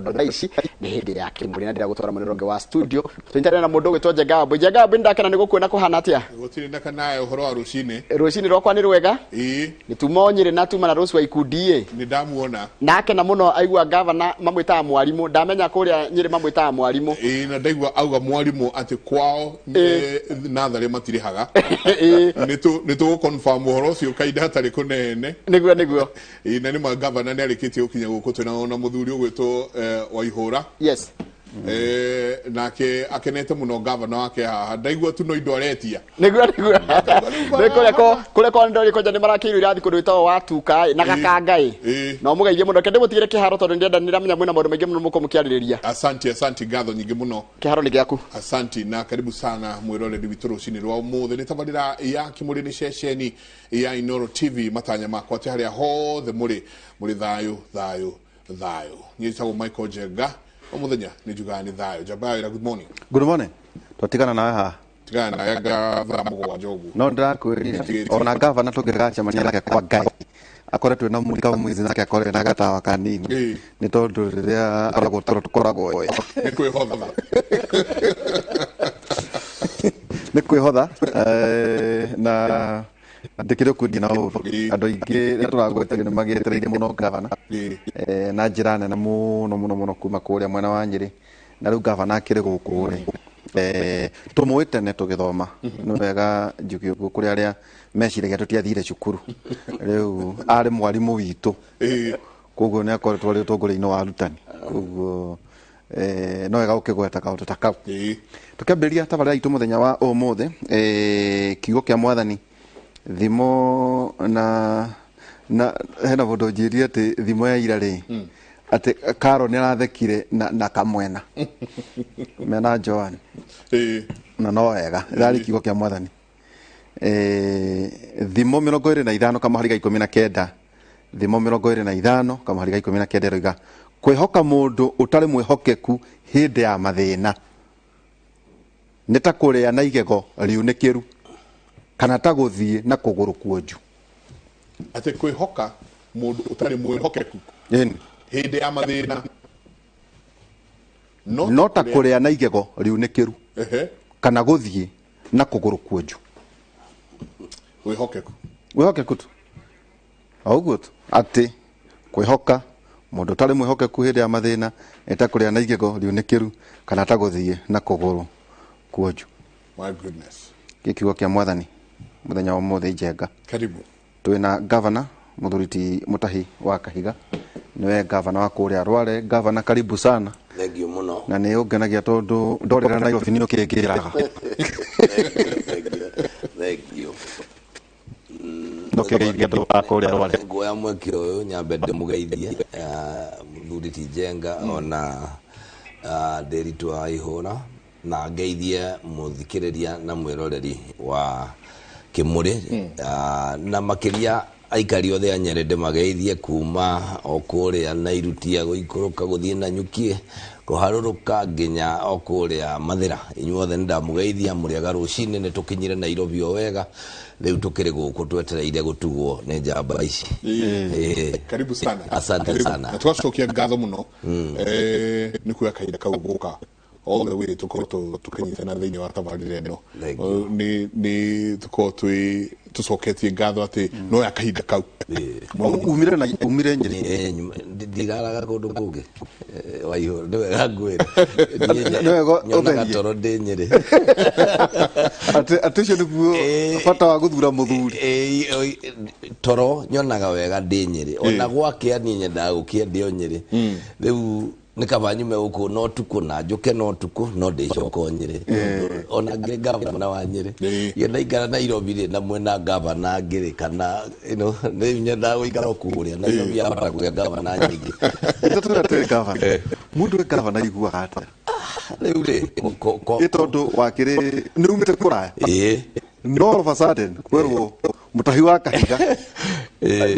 tondu thaici ni hindi ya kimuri na ndira gutwara murongo wa studio twintare na mundu gwitwa Njegabo ndakana ni gukwena kuhana atia gutiri ndakana uhoro wa rucini rwakwa ni rwega ni tumonyire na tuma na Rose wa Ikundi ni ndamuona nake na muno aigua governor mamwita mwarimu ndamenya kuria Nyeri mamwita mwarimu na ndaigua auga mwarimu ati kwao nathari matirihaga nitu confirm uhoro ucio kaida hatari kunene niguo na ni ma governor ni arikitie ukinya guku twina na muthuri ugwitwo Waihura yes nake akenete muno governor wake haha ndaigua tu no indo aretia niguo kule ko ndori ko jani marakiru irathi kundu itawo watuka na gakangai no mugeithie muno kende mutigire kiharo tondu ndenda niramenya mwina maundu maingi muno muko mukiaririria asante gatho nyingi muno kiharo ni giaku asante na karibu sana mwiroreri witu rucini rwa umuthe ni tabarira ya kimuri ni ceceni ya Inooro TV matanya makwa ati haria hothe muri thayo nyitago Michael Njenga omuthenya ni juga ni thayo Jabayo good morning twatigana nawe ha tigana na yaga thamugo wa jogu no ndakwirire ona governor tugiracha manyara kwa Ngai akoretwe na murika mwizi nake akore na gatawa kanini ni tondu riria aragotoro tukoragwo ni kwihotha na ndikire kundi na andu ingi turagweteire ni magietereire muno governor na njira nene muno kuma kuria mwena wa Nyeri na riu governor akiri guku ri tumuite ne tugithoma no wega njugio kuri aria meciragia tutiathire cukuru riu ari mwarimu witu koguo ni akoretwo ri tongore-ini wa arutani koguo no wega ukigweta kaundu ta kau tukiambiria tabarira itu muthenya wa umuthe kiugo kia mwathani thimo na hena bodo njiri ati thimo ya ira ri ati Karo ni arathekire na kamwena mena Joan na no wega rari kiugo kia mwathani thimo 25 kamahari ga 19 thimo 25 kamahari ga 19 roiga kwihoka mundu utari mwihokeku hindi ya mathina nita kuria na igego riunikiru kana ta guthie na kuguru kuonju ati kwihoka mundu utari mwihokeku hindi ya mathina no ta kuria na igego riunikiru kana guthie na kuguru kuonju wihokeku tu auguo tu ati kwihoka mundu utari mwihokeku hindi ya mathina nita kuria na igego riunikiru kana ta guthie na kuguru kuonju my goodness kiugo kia mwathani muthenya wa muthe Njenga karibu twina governor Muthuriti Mutahi wa Kahiga niwe governor wa kuria Rware governor karibu sana thank you muno na ni ungenagia tondu ndorera Nairobi ni ukingiraga thank you ndokegeithia ndo akuria Rware ngoya mweke uyu nyambe ndimugeithie Muthuriti Njenga ona Nderitu Waihura na ngeithie muthikiriria na mwiroreri wa Kimuri na makiria aikari othe a Nyeri ndimageithie kuma okuria na irutia guikuruka guthie na nyukie kuharuruka nginya okuria Mathira inyuothe ndamugeithia muriaga rucini ni tukinyire Nairobi o wega riu tukiri guku twetereire gutugwo ni njamba ici karibu sana asante sana na twacokia ngatho muno ni kuya kahinda kau guka all the way tukinyitana thiini wa tabarira ino ni tucoketie ngatho ati no ya kahinda kau umire Nyeri ndiraraga kundu kungi Waihura ni wega ngwira nyonaga toro ndi Nyeri ati cio niguo bata wa guthura muthuri toro nyonaga wega ndi Nyeri ona gwake ani nyendaga gukia ndio Nyeri riu nikabanyume uko no tuko na njuke no tuko no ndicoka Nyeri ona ngire gavana wa Nyeri yenda ikara Nairobi na mwena gavana ngire kana ni nyenda guikara kuria Nairobi ya bara kuya gavana nyingi tutura tu gavana mundu gavana igua hata riu ri tondu wakiri ni umite kuraya no all of a sudden kwerwo Mutahi wa Kahiga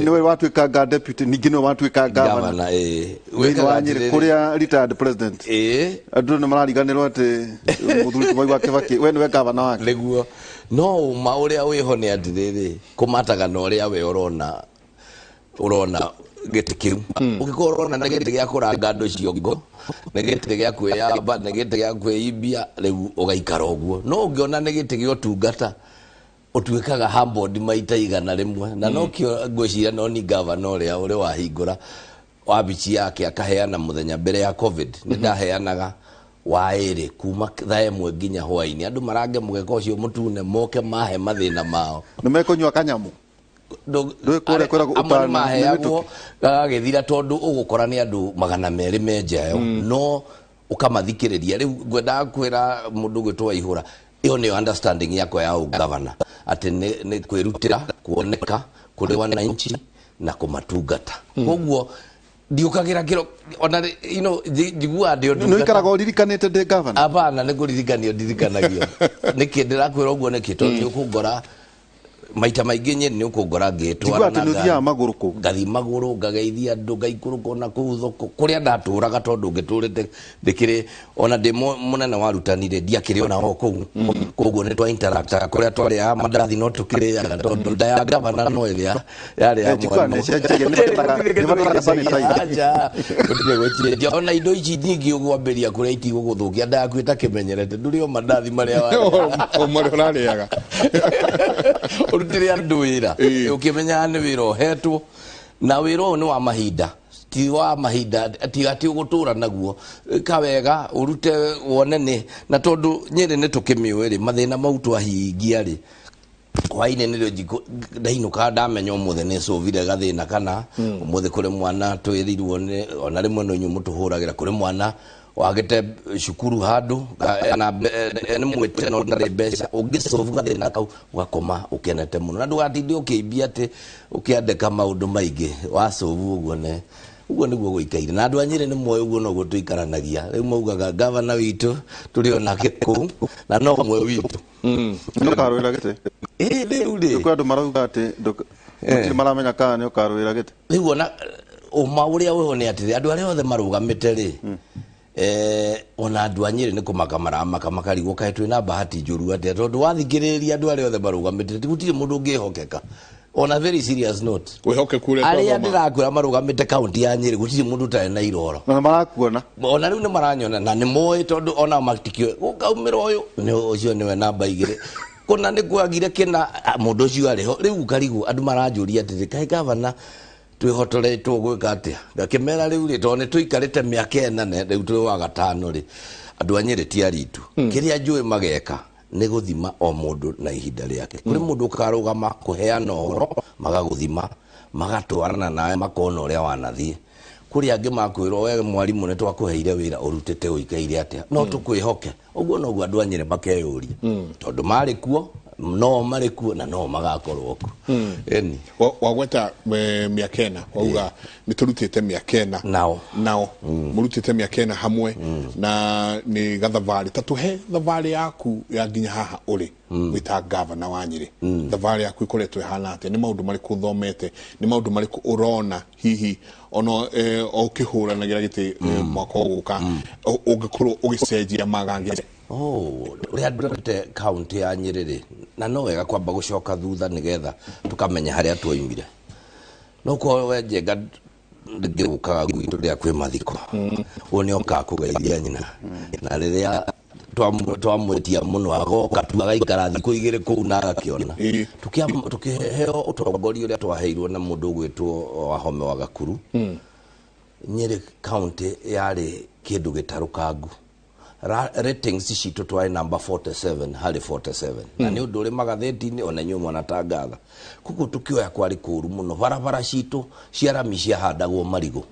niwe watuika deputy ningi niwe watuika governor wega wa Nyeri kuria retired president andu ni marariganirwo ati Muthuriti wa Kibaki we niwe governor wake leguo no ma uria wiho ni atiriri kumataga no uria we urona gete kiu ugikorwo na gete gya kuranga andu ciongo na gete gya kwiyamba na gete gya kwiibia riu ugaikara uguo no ungiona na gete gya utungata utuikaga hambod maita igana rimwe na no kio ngwiciria no ni governor uria uri wahingura wabici yake akaheana muthenya mbere ya covid ni ndaheanaga waire kuma thaa imwe nginya hwaini andu marange mugeka ucio mutune moke mahe mathina mao nimekunywa kanyamu ndwe kore utana maheagwo gagithira tondu ugukora ni andu 200 menjayo no ukamathikiriria riu ngwenda kwira mundu gwitwa ihura iyo ni understanding yako ya governor ati ni kwirutira kuoneka kuri wananchi na kumatungata koguo ndiukagira kiro ona jigua ndio no ikaraga uririkanite de governor apana ni kuririkanio ndirikanagio niki ndirakwira uguo niki tondu ukungora maita maingi nye ni ukungora ngitwara na ngithia maguru ku ngathi maguru ngageithia andu ngaikuruka na ku thoko kuria ndaturaga tondu ngiturite ndikiri ona ndi munene warutanire ndiakiri ona ho koguo ni twa interact kuria twari ya mandathi no tukiriaga tondu nda ya governor no iria yari ya aja ona indo ici nyingi ugwambiria kuria itiguguthukia nda yaku itakimenyerete ndurio mandathi maria urariaga urutire andu wira ukimenya ni wira uhetwo na wira ni wa mahinda ti wa mahinda ati ugutura naguo kawega urute wonene na tondu nyiri ni tukimiwiri mathina mau twahingia ri kwaine nilio jiko ndainuka ndamenya umuthe ni covire gathina kana umuthe kuri mwana twirirwo ni ona rimwe no nyumu tuhuragira kuri mwana wagete shukuru handu na ni mwete no ndari mbeca ungicovu gathina kau ugakoma ukenete muno na ndugatindi ukimbia ati ukiandika maundu maingi wacovu uguo ne uguo niguo guikaire na andu anyire ni moyo uguo no gutuikaranagia riu maugaga governor witu turi onake ku na no mwe witu no karwira gete riu ri kwa andu marauga ati ndukiri maramenya kana ni ukarwira gete riu ona uma uria weho ni ati andu aria othe marugamite ri ona andu anyire ni kumaka maramaka makarigwo kae twina bahati njuru ati tondu wathikiriria andu aria othe marugamite gutire mundu ngihokeka on a very serious note wehoke kure kwa aria ndirakwira marugamite county ya Nyeri gutire mundu tare na iroro na marakuona ona riu ni maranyona na ni moe tondu ona matikio ukaumira uyu ni ucio niwe namba igire kuna ni kwagire kina mundu ucio ariho riu karigu andu maranjuria ati kai governor twihotoretwo gwika atia ngakimera riu ri tone tuikarite miaka 4 riu twi wa gatano ri andu anyire ti aritu kiria njui mageka ni guthima o mundu na ihinda riake kuri mundu ukarugama kuheana uhoro magaguthima magatwarana nawe makona uria wanathie kuri angi makwirwo we mwarimu ne twakuheire wira urutite uikaire atia no tukwihoke uguo no gwa andu anyire makeyuria tondu mari kuo no mari kuo na no magakorwo ku eni wagweta miaka 4 wauga ni turutite miaka 4 nao murutite miaka 4 hamwe na ni gathavari tatuhe thavari yaku ya nginya haha uri wita governor wa Nyeri thavari yaku ikoretwe hana ate ni maundu mari kuthomete ni maundu mari urona hihi ono okihura na giragite mwaka uguka ugikorwo ugicenjia magangire uria ndurute county ya Nyeri na no wega kwamba gucoka thutha nigetha tukamenya haria twoimire no ko wenjenga ngirukaga gwitu ria kwi mathiko woni oka kugeithia nyina na riria twamwetia muno agoka tugaikara thiku igire kuu na agakiona tukiheo utongoria uria twaheirwo na mundu gwitwo Wahome wa Gakuru Nyeri county yari kindu gitarukangu ratings citu twai number 47 hali 47 na ni undu uri magatheti-ini ona nyuma na tangatha kuku tukioya kwari kuru muno barabara citu ciarami ciahandagwo marigo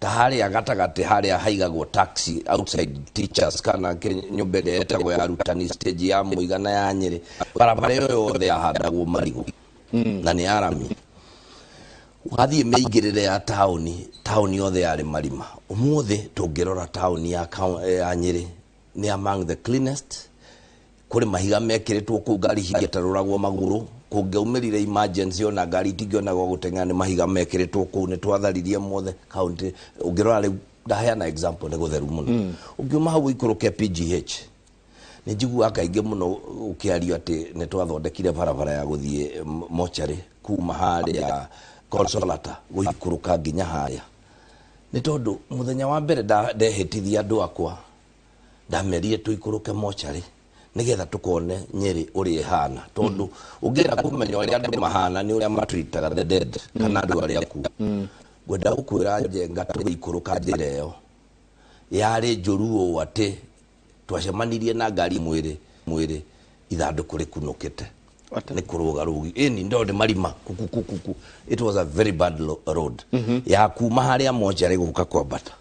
ta haria gatagati haria haigagwo taxi outside teachers kana nyumba ĩrĩa etagwo ya arutani stage ya muigana ya Nyeri barabara ĩyo yothe yahandagwo marigo na ni arami wathie meigirire ya tauni yothe yari marima umuthe tungirora tauni ya Nyeri ni among the cleanest kuri mahiga mekiritwo ku ngari higetaruragwo maguru kungeumirire emergency ona ngari tingionagwo guteng'ana ni mahiga mekiritwo ku ni twatharirie mothe county ungirora riu ndaheana example ni gutheru muno ungiuma hau ikuruke PGH ni njigua kainge muno ukiario ati ni twathondekire barabara ya guthie mochari kuma haria consolata guikuruka nginya haya ni tondu muthenya wa mbere ndehitithia andu akwa ndamerire tuikuruke mochari nigetha tukone Nyeri uri ihana tondu ungira kumenya uria andu mahana ni uria matwitaga the dead kana andu aria aku gwenda gukwira Njenga tuikuruka njira iyo yari njuru ati twacemanirie na ngari mwiri ithanduku rikunukite ni kuruga rugi ini ndo de marima kuku it was a very bad road ya kuma haria mochari guka kwambata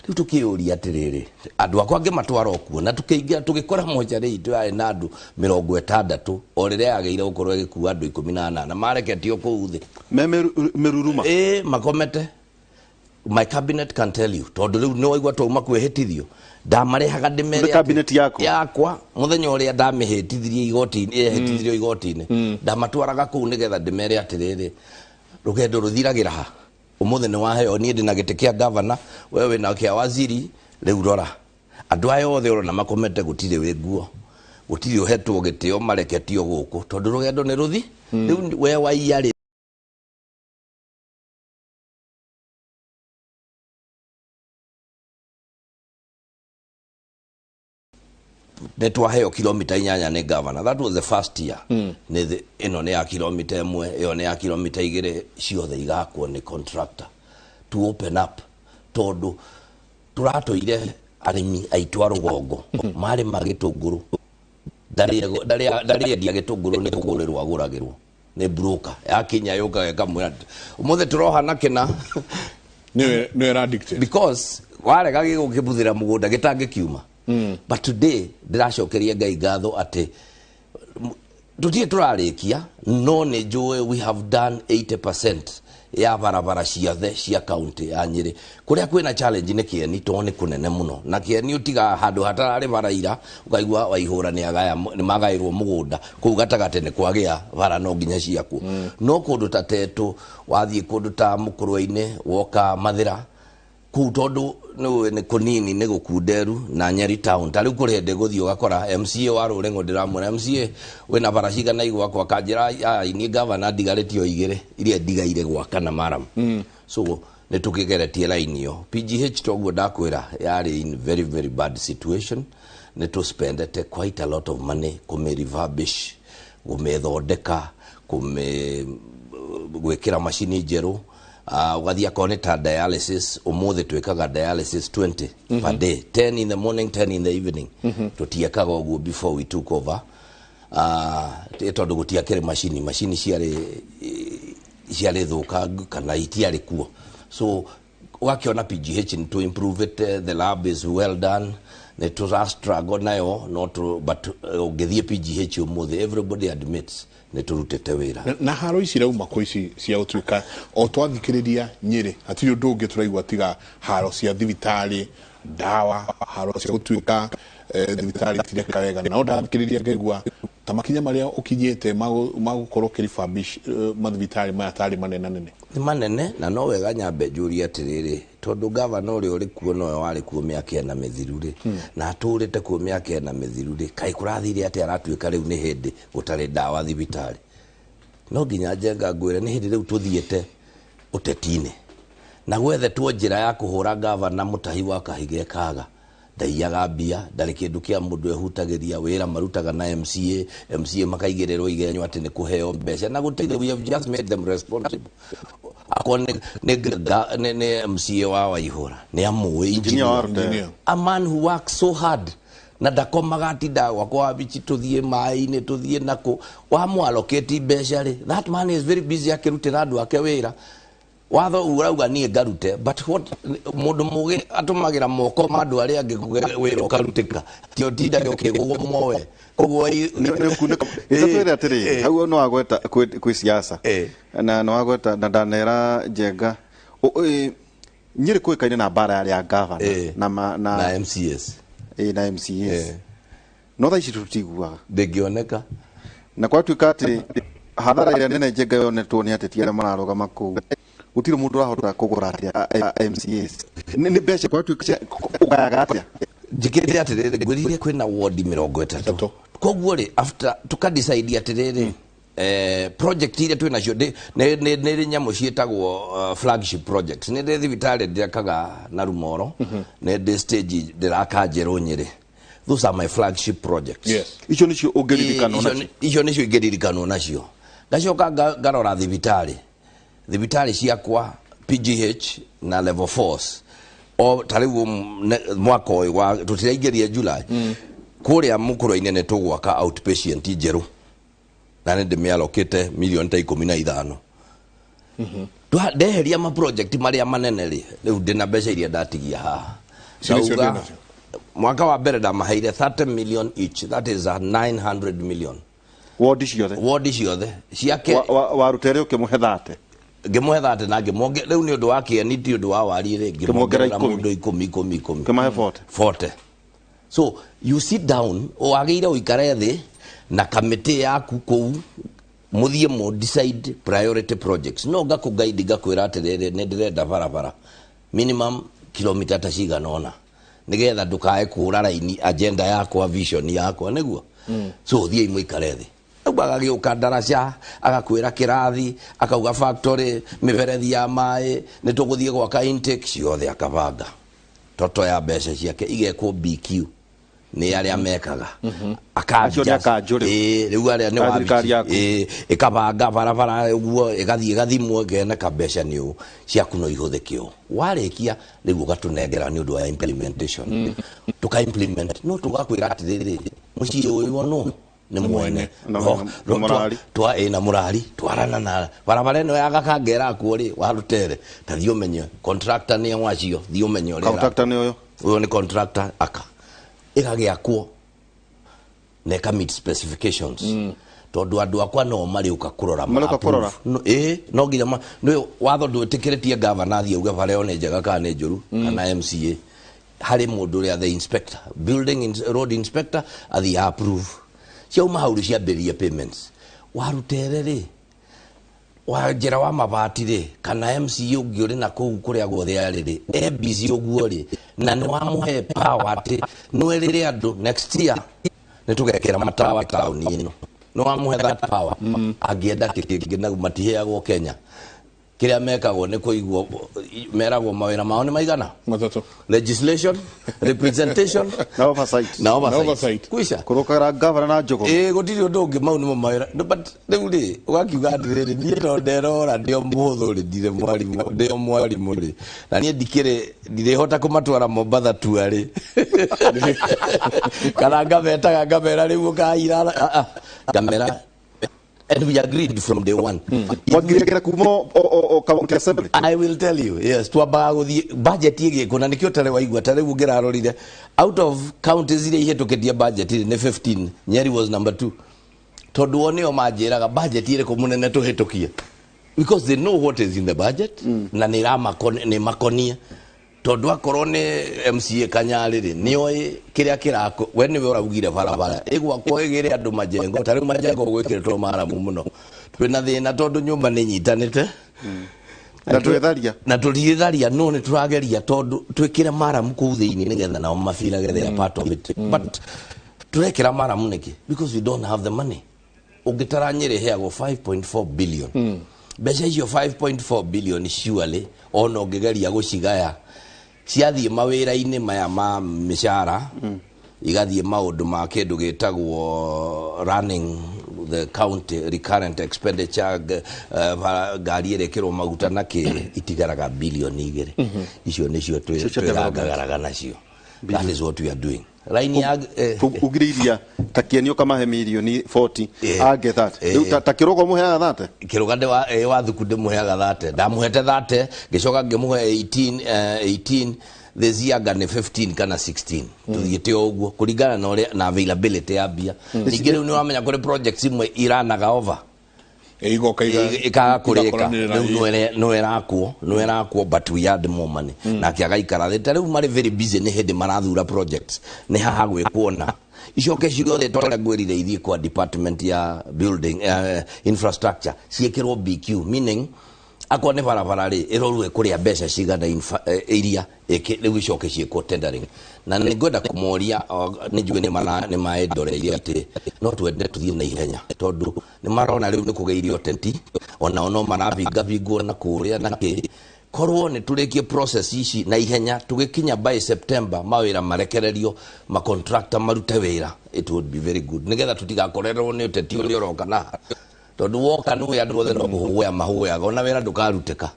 riu tukiuria atiriri andu akwa ngimatwara okuo na tukiingia tugikora mochari itu ari na andu 60 orire yageire gukorwo gikuwa andu 18 mareketio kuu thi meruruma makomete. My cabinet can tell you tondu riu no igwa twauma kwihitithio ndamarehaga ndimere cabinet yakwa muthenya uria ndamihitithirie igoti-ini ehitithirio igoti-ini ndamatwaraga kuu nigetha ndimere atiriri rugendo ruthiragira ha umuthi ni waheo nie ndina giti kia governor wewe na kia waziri riu rora andu ayo othe urona makomete gutire winguo gutire uhetwo gitio mareketio guku tondu rugendo ni ruthi riu we waiyari netwaheo kilomita 8 ni governor. That was the first year. Ni ino ni ya kilomita 1 iyo ni ya kilomita 2 ciothe igakwo ni contractor to open up tondu turatoire arimi aitwa rugongo mari magitunguru ndari endia gitunguru ni kugurirwa aguragirwo ni broker ya Kenya yoka weka mwira umuthe turohana kina no era addicted because warega gigukibuthira mugunda gitangikiuma. But today ndiracokeria Ngai ngatho ati tutie turarikia no ni njue we have done 80% ya barabara ciothe cia county ya Nyeri kuria kwina challenge ni Kieni toni kunene muno na Kieni utiga handu hatarari baraira ukaigua waihura ni agaya ni magairwo mugunda kuu gatagate ni kwagia bara no nginya ciaku no kundu ta Tetu wathie kundu ta Mukurwe-ini woka Mathira kuu tondu ni kunini ni gukunderu na Nyeri town tari kurende guthio gakora MCA wa Rurengo ndiramwira MCA wina baraciga na igwa kwa kanjira ni governor ndigaretio igire iria ndigaire gwaka na maram so ni tukigeretie line yo PGH toguo ndakwira yari in very very bad situation ni to spend quite a lot of money kume refurbish kumethondeka gwikira machine njeru ugathia koneta dialysis umuthi twikaga dialysis 20 per day 10 in the morning 10 in the evening tutiekaga uguo before we took over tondu gutiakire machine ciari thuka kana itiari kuo so wakiona PGH to improve it the lab is well done ne to struggle nayo not but ugethie PGH umuthi everybody admits ne turutete wira na haro ici rauma ko ici cia utuika o twathikiriria Nyeri ati undu ungi turaigwa tiga haro cia thibitari dawa haro cia utuika thibitari tireka wega na ndathikiriria ngegwa tamakinya maria ukinyete magukorwo refurbish mathibitari maya tari manene ni manene na no wega nyambe njuri atiriri tondu governor uri uri kuo no wari kuo miaka na mithiruri na aturite kuo miaka na mithiruri kai kurathire ati aratuika riu ni hindi utari dawa thibitari no nginya Njenga ngwire ni hindi riu tuthiete utetine na gwethe tu njira ya kuhura governor mutahi wa Kahige kaga ndaiyaga mbia ndari kindu kia mundu ehutagiria wira marutaga na MCA makaigererwo igenyo ati ni kuheo mbeca na gutire we have just made them responsible akone ne MCA wa Waihura ni amwe engineer a man who works so hard na ndakomaga tinda wakwa bichi tuthie mai-ini tuthie nako wa mwallocate mbeca ri that man is very busy akirutira andu ake wira watho urauga nie ngarute but what mundu mugi atumagira moko mandu ari angi wira ukarutika tio tinda ukigugo mowe koguo itatuira atiri hau no agweta kwi siasa na no agweta ndanera Njenga Nyeri kuikaine na bara ya governor na MCS na MCS no thaici tutiguaga ndingioneka na kwa tuika ati hadhara ile nene Njenga yonetwo ni ateti aria mararugama kuu utire mundu rahota kugura MCS ni mbeca kwa tuika ugayaga atia njikirite atiriri ngwirire kwina ward 30 koguo ri after tukadecide atiriri project ile tu nacio nä nyamå ciätagwo flagship projects nä ndä thibitarä ndärekaga na Rumoro nä ndä stage ndäraka Njerå Nyeri. Those are my flagship projects. Yes. Icio nicio ungeririkanwo nacio. Icio nicio ingiririkanwo nacio. Ngacoka ngarora thibitarä ciakwa PGH na level 4 o tariu mwaka uyu wa tutiraingiria July kuria Mukuru-ini nä tå gwaka outpatient njerå na nä ndä mä alokete milioni ta 15. Ndeheria ma project marĩa manene rĩ rĩu ndĩna mbeca iria ndatigia haha. Mwaka wa mbere ndamaheire 30 million each, that is 900 million. Ward ciothe ciake warutere ukimuhe 30 ngimuhe 30 na ngimuonge rĩu nĩ ũndũ wa kĩeni ti ũndũ wa wari rĩ ngimuongerera mũndũ 10 kimahe 40. So you sit down wagĩire ũikare thĩ na kamĩtĩ yaku kũu muthie mo decide priority projects. No ngakuguide ngakwĩra atĩrĩrĩ nĩ ndĩrenda barabara minimum kilomita ta cigana ona nigetha ndukae kũra raini agenda yakwa vision yakwa nĩguo. So thie imũikare thĩ agagĩũka ndaraca agakwĩra kĩrathi akauga factory mĩberethi ya maĩ nĩ tũgũthiĩ gwaka intake ciothe akabanga toto ya mbeca ciake igekwo BQ nĩ arĩa mekaga akajia rĩu arĩa nĩ wabici ikabanga barabara ũguo igathiĩ gathimwo ngene kabeca nĩ ũũ ciaku no ihũthĩke ũũ warĩkia rĩu ũgatũnengera nĩ ũndũ wa implementation tuka implement no tugakwĩra atĩrĩrĩ mũciĩ ũyũ no nĩ mwene na mũrari twarana na barabara ĩno ya Gakangera kuo rĩ warutere ta thiĩ ũmenye contractor nĩ wacio thiĩ ũmenye ũrĩa contractor nĩ ũyũ nĩ contractor aka ĩgagĩakwo na ĩka-meet specifications tondũ andũ akwa no marĩũka kũrora no nginya watho ndwĩtĩkĩrĩtie gavana athiĩ auge bara ĩyo nĩ njega kana nĩ njũru kana MCA harĩ mũndũ ũrĩa the inspector building road inspector athiĩ approve ciauma hau ciambĩrĩrie payments warutere rĩ wanjĩra wa mabati rĩ kana MCA ũngĩ ũrĩ na kũu kũrĩa guothe arĩ rĩ busy ũguo rĩ na nĩ wamũhe power atĩ nwerĩre andũ next year nĩ tũgekĩra matawa taũni ĩno nĩ wamũhe that power angĩenda kĩngĩ na matiheagwo Kenya kĩrĩa mekagwo nĩ kũigwo meragwo mawĩra mao nĩ maigana matatũ legislation representation na oversight kuisha kũrũkara governor na Njogo gũtirĩ ũndũ ũngĩ mau nĩmo mawĩra but rĩu rĩ ũgakiuga atĩrĩrĩ niĩ no nderora ndĩo mũhũthũ rĩ ndirĩ mwarimũ rĩ na niĩ ndirĩhota kũmatwara Mombatha tua rĩ kana ngamera rĩu ũkaira ngamera. And we agreed from day one. I will tell you, yes, budget kuna nikio tare waigwa tare ugirarorire out of counties ile ihetoketia budget ile 15 Nyeri was number 2 tondu one o manjiraga budget ile kumunene tuhetokia because they know what is in the budget na ni makonia tondu akorwo ni MCA Kanyari ri ni oi kiria kirako we ni we uraugire barabara igwakwo igire andu majengo tari majengo gwikiritwo maramu muno twina thina tondu nyumba ni nyitanite na turitharia no ni turageria tondu twikire maramu kuu thiini nigetha nao mafirage their part of it but turekira maramu niki because we don't have the money ungitara Nyeri heagwo 5.4 billion mbeca icio 5.4 billion surely ono ngigeria gucigaya ciathiĩ mawĩra-inĩ maya ma mĩcara igathiĩ maũndũ ma kĩndũ gĩtagwo running the county recurrent expenditure ngari ĩrekĩrwo maguta na kĩrĩ itigaraga bilioni 2 icio nĩcio twĩrangagaraga nacio. That is what we are doing. Raini ugiriria takienio kama he milioni 40 age that ta kirogo muheaga that kirogande wa thukunde muheaga that ndamuhete that gicoka ngimuhe 18 this year gane 15 kana 16 tuthiite uguo kuringana na availability ya bia ningi riu ni wamenya kuri projects imwe iranaga over ikakurika no erakwo but we had more money na kiagaikara thita riu mari very busy ni hindi marathura projects ni haha gwikuona icoke ciothe tore ngwirire ithie kwa department ya building infrastructure ciekirwo BQ meaning akwa ne barabara ri irorwe kuria mbeca cigana iria riu icoke ciĩkwo tendering na nĩ ngwenda kũmoria nĩ njũĩ nĩ maendoreire atĩ no twende tũthiĩ na ihenya tondũ nĩ marona rĩu nĩ kũgĩire ũteti onao no marabingabingwo na kũrĩa na kĩ korwo nĩ tũrĩkie process ici na ihenya tũgĩkinya by September mawĩra marekererio ma contractor marute wĩra it would be very good nĩgetha tũtigakorerwo nĩ ũteti ũrĩa ũroka na tondu woka nĩ andũ othe no kũhũya mahũyaga ona wĩra ndũkarutĩka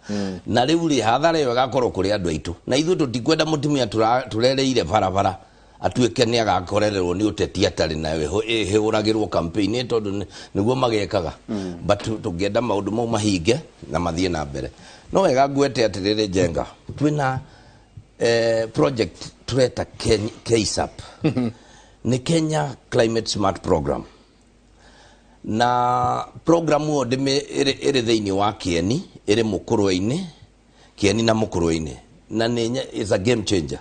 na rĩu rĩ hathara ĩyo ĩgakorwo kũrĩ andũ aitũ na ithuĩ tũtikwenda mũtumia tũrereire barabara atuĩke nĩ agakorererwo nĩ ũteti atarĩ nayo ĩhũragĩrwo campaign tondũ nĩguo magekaga but tũngĩenda maũndũ mau mahinge na mathiĩ na mbere no wega ngwete atĩrĩrĩ Njenga twĩna project tureta KSAP nĩ Kenya Climate Smart Program na program o ndime ĩrĩ thĩinĩ wa Kieni ĩrĩ Mũkũrwe-inĩ Kieni na Mũkũrwe-inĩ na nĩ is a game changer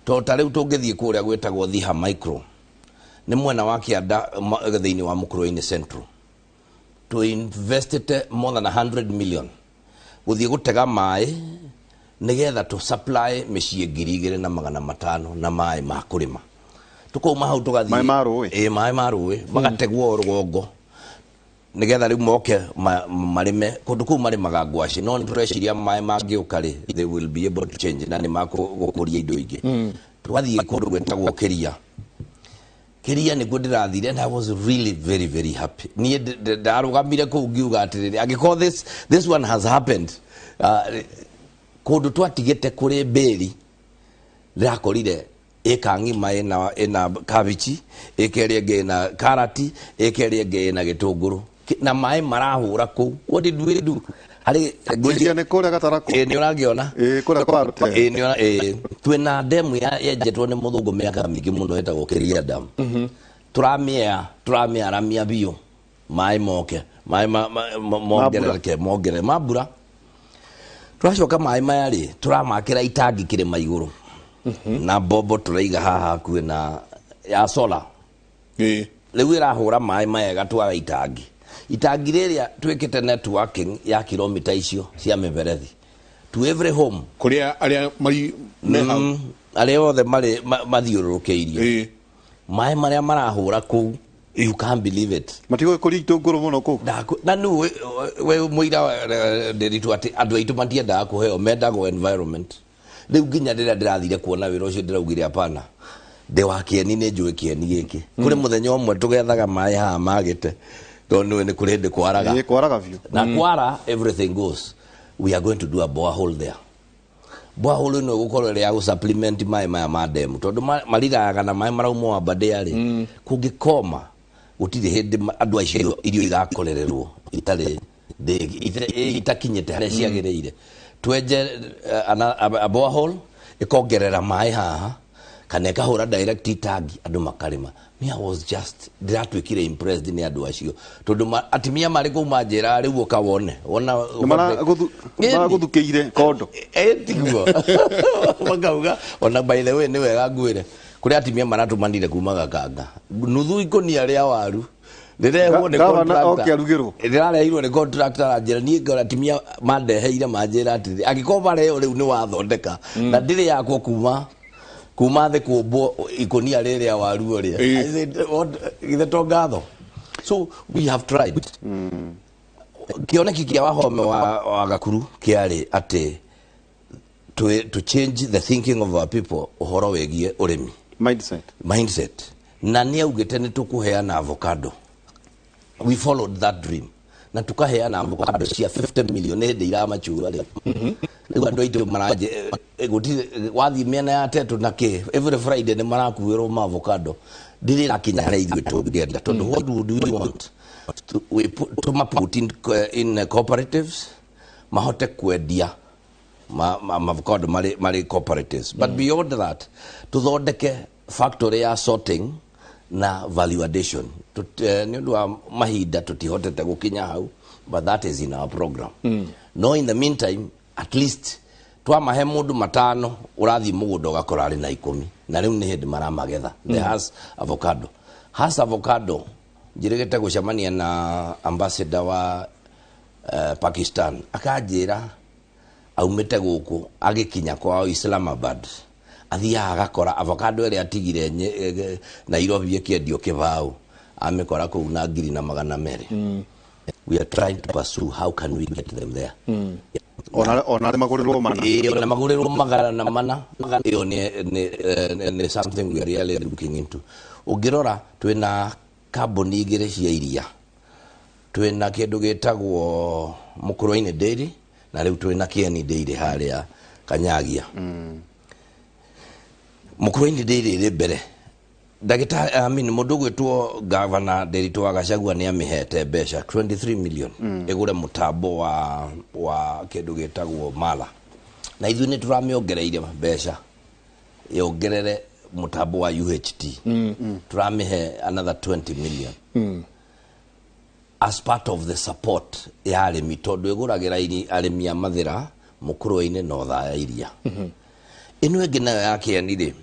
to tarĩu tũngĩthiĩ kũrĩa gwĩtagwo Thiha Micro nĩ mwena wa Kĩanda thĩinĩ wa Mũkũrwe-inĩ Central to invested more than 100 million gũthiĩ gũtega maĩ nĩgetha to supply mĩciĩ 2,500 na maĩ ma kũrĩma tukoma hau tugathii maĩ ma rũĩ magategwo rũgongo nigetha rĩu moke marĩme kũndũ kũu marĩmaga ngwaci no nĩtũreciria maĩ mangĩũka rĩ they will be able to change na nĩmakũria indo ingĩ twathiĩ kũndũ gwĩtagwo Kiria nĩguo ndĩrathire and I was really very very happy niĩ ndarũgamire kũu ngiuga atĩrĩrĩ angĩkorwo this one has happened kũndũ twatigĩte kũrĩ mbĩri ndĩrakorire eka ngima ena kabichi ĩkerĩ ĩngĩ ĩna karati ĩkerĩ ĩngĩ ĩna gĩtũngũrũ na maĩ marahũra kũu what did we do harĩ ngwĩciria nĩ kũrĩa Gatarako nĩ ũrangĩona kũrĩa kwa Rute nĩona twĩna ndemu yenjetwo nĩ mũthũngũ mĩaka mĩingĩ mũno ĩtagwo Kiria Dam tũramĩaramia biũ maĩ moke maĩ mongerereke mambura tũracoka maĩ maya rĩ tũramakĩra itangi kĩrĩma igũrũ na bobo turaiga haha hakuhĩ na ya solar rĩu ĩrahũra maĩ mega twaga itangi rĩrĩa twĩkĩte networking ya kilomita icio cia mĩberethi to every home kũrĩa arĩa arĩa othe mathiũrũrũkĩirio maĩ marĩa marahũra kũu you can't believe it matigo kũrĩ itũngũrũ mũno kũu na nũ we mũira ndĩritũ atĩ andũ aitũ matiendaga kũheo mendago environment rĩu nginya rĩrĩa ndĩrathire kuona wĩra ũcio ndĩraugire hapana ndĩ wa Kieni nĩ njũĩ Kieni gĩkĩ kũrĩ mũthenya ũmwe tũgethaga maĩ haha magĩte tondũ nĩ kũrĩ ndĩ kwaraga biũ na kwara everything goes we are going to do a borehole there borehole ĩno ĩgũkorwo ĩrĩ ya gũsupplement maĩ maya ma ndemu tondũ mariraga na maĩ marauma wa Mbandĩ kũngĩkoma gũtirĩ hĩndĩ andũ acio irio igakorererwo itarĩ itakinyĩte harĩa ciagĩrĩire twenje a borehole ikongerera maĩ haha kana ikahũra direct itangi andũ makarĩma I was just ndiratwĩkire impressed nĩ andũ acio tondũ atimia marĩ kũu manjĩra rĩu ũkawone ona maragũthukĩire kondo tiguo makauga ona by the way nĩ wega ngwĩre kũrĩ atimia maratũmanire kuma Gakanga nuthu ikũnia rĩa waru ndirehwo nĩ contractor ndirarehirwo nĩ contractor anjĩra niĩ ngora timia mandeheire manjĩra atĩ angĩkorwo mareo rĩu nĩ wathondeka na ndĩrĩ yakwo kuma thĩ kũmbwo ikonia rĩrĩa waru ũrĩa I said githe to ngatho so we have tried kĩoneki kĩa Wahome wa Gakuru kĩarĩ atĩ to change the thinking of our people ũhoro wĩgiĩ ũrĩmi mindset na nĩ augĩte nĩ tũkũheana avocado we followed that dream na tukaheana avocado cia 50 million hĩndĩ iramachura rĩ rĩu andũ aitũ maraje wathi mĩena ya Tetu na kĩ every Friday nĩ marakuĩrwo ma avocado ndĩrĩ rakinya harĩa ithuĩ tũngĩenda tondũ what would we want to put in cooperatives mahote kwendia avocado mari cooperatives but beyond that tuthondeke factory ya sorting na value addition nĩ ũndũ wa mahinda tutihotete gũkinya hau but that is in our program no in the meantime at least twamahe mũndũ matano ũrathi mũgũnda ũgakora arĩ na 10 na rĩu nĩ hĩndĩ maramagetha the has avocado njĩrĩgĩte gũcemania na ambassador wa Pakistan akanjira aumite guku agikinya kwa Islamabad athia agakora avocado ile atigire Nairobi ekendio kibao amekora ku na 200. We are trying to pursue how can we get them there. Ona maguriro mana ona maguriro magara na mana iyo ni something we are really looking into. Ugirora twina kambuni igire cia iria, twina kindu gitagwo Mukuruini Dairy na riu twina Kieni Dairy haria Kanyagia. Mukuruini Dairy ri mbere ndagita mundu gwitwo Governor Nderitu wa Gachagua ni amihete mbeca 23 million igure mutambo wa kindu gitagwo Mala, na ithu ni turamiongereire mbeca yongerere mutambo wa UHT turamihe another 20 million as part of the support ya arimi tondu iguragira arimi a mathira Mukuruini na Othaya iria. Ino ĩngĩ nayo ya Kieni ri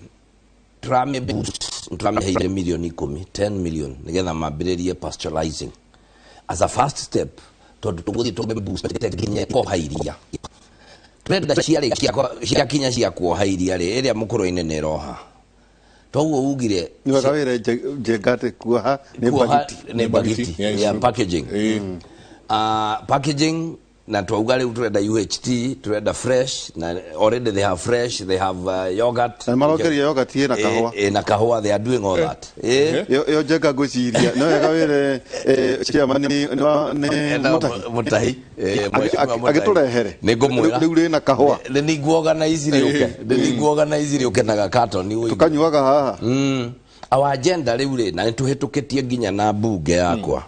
turame heire milioni 10 million nigetha mambiririe pastoralizing as a first step tondu tuguthi tumbe boost tekinye koha iria twenda cia kinya cia kuoha iria ri iria Mukuruini ni roha toguo ugire ni wakawire jengate kuoha ni bagiti ya packaging packaging na twauga riu turenda UHT turenda fresh na already they have fresh, they have yogurt na marokeria yogurt na kahua na kahua they are doing all that yo jenga guciria no yakawire chairman ni Mutahi agiturehere ningumwira riu ri na kahua ni guorganize riuke ni guorganize riuke na gakato ni tukanyuaga haha our agenda riu ri na nituhitukitie nginya na bunge yakwa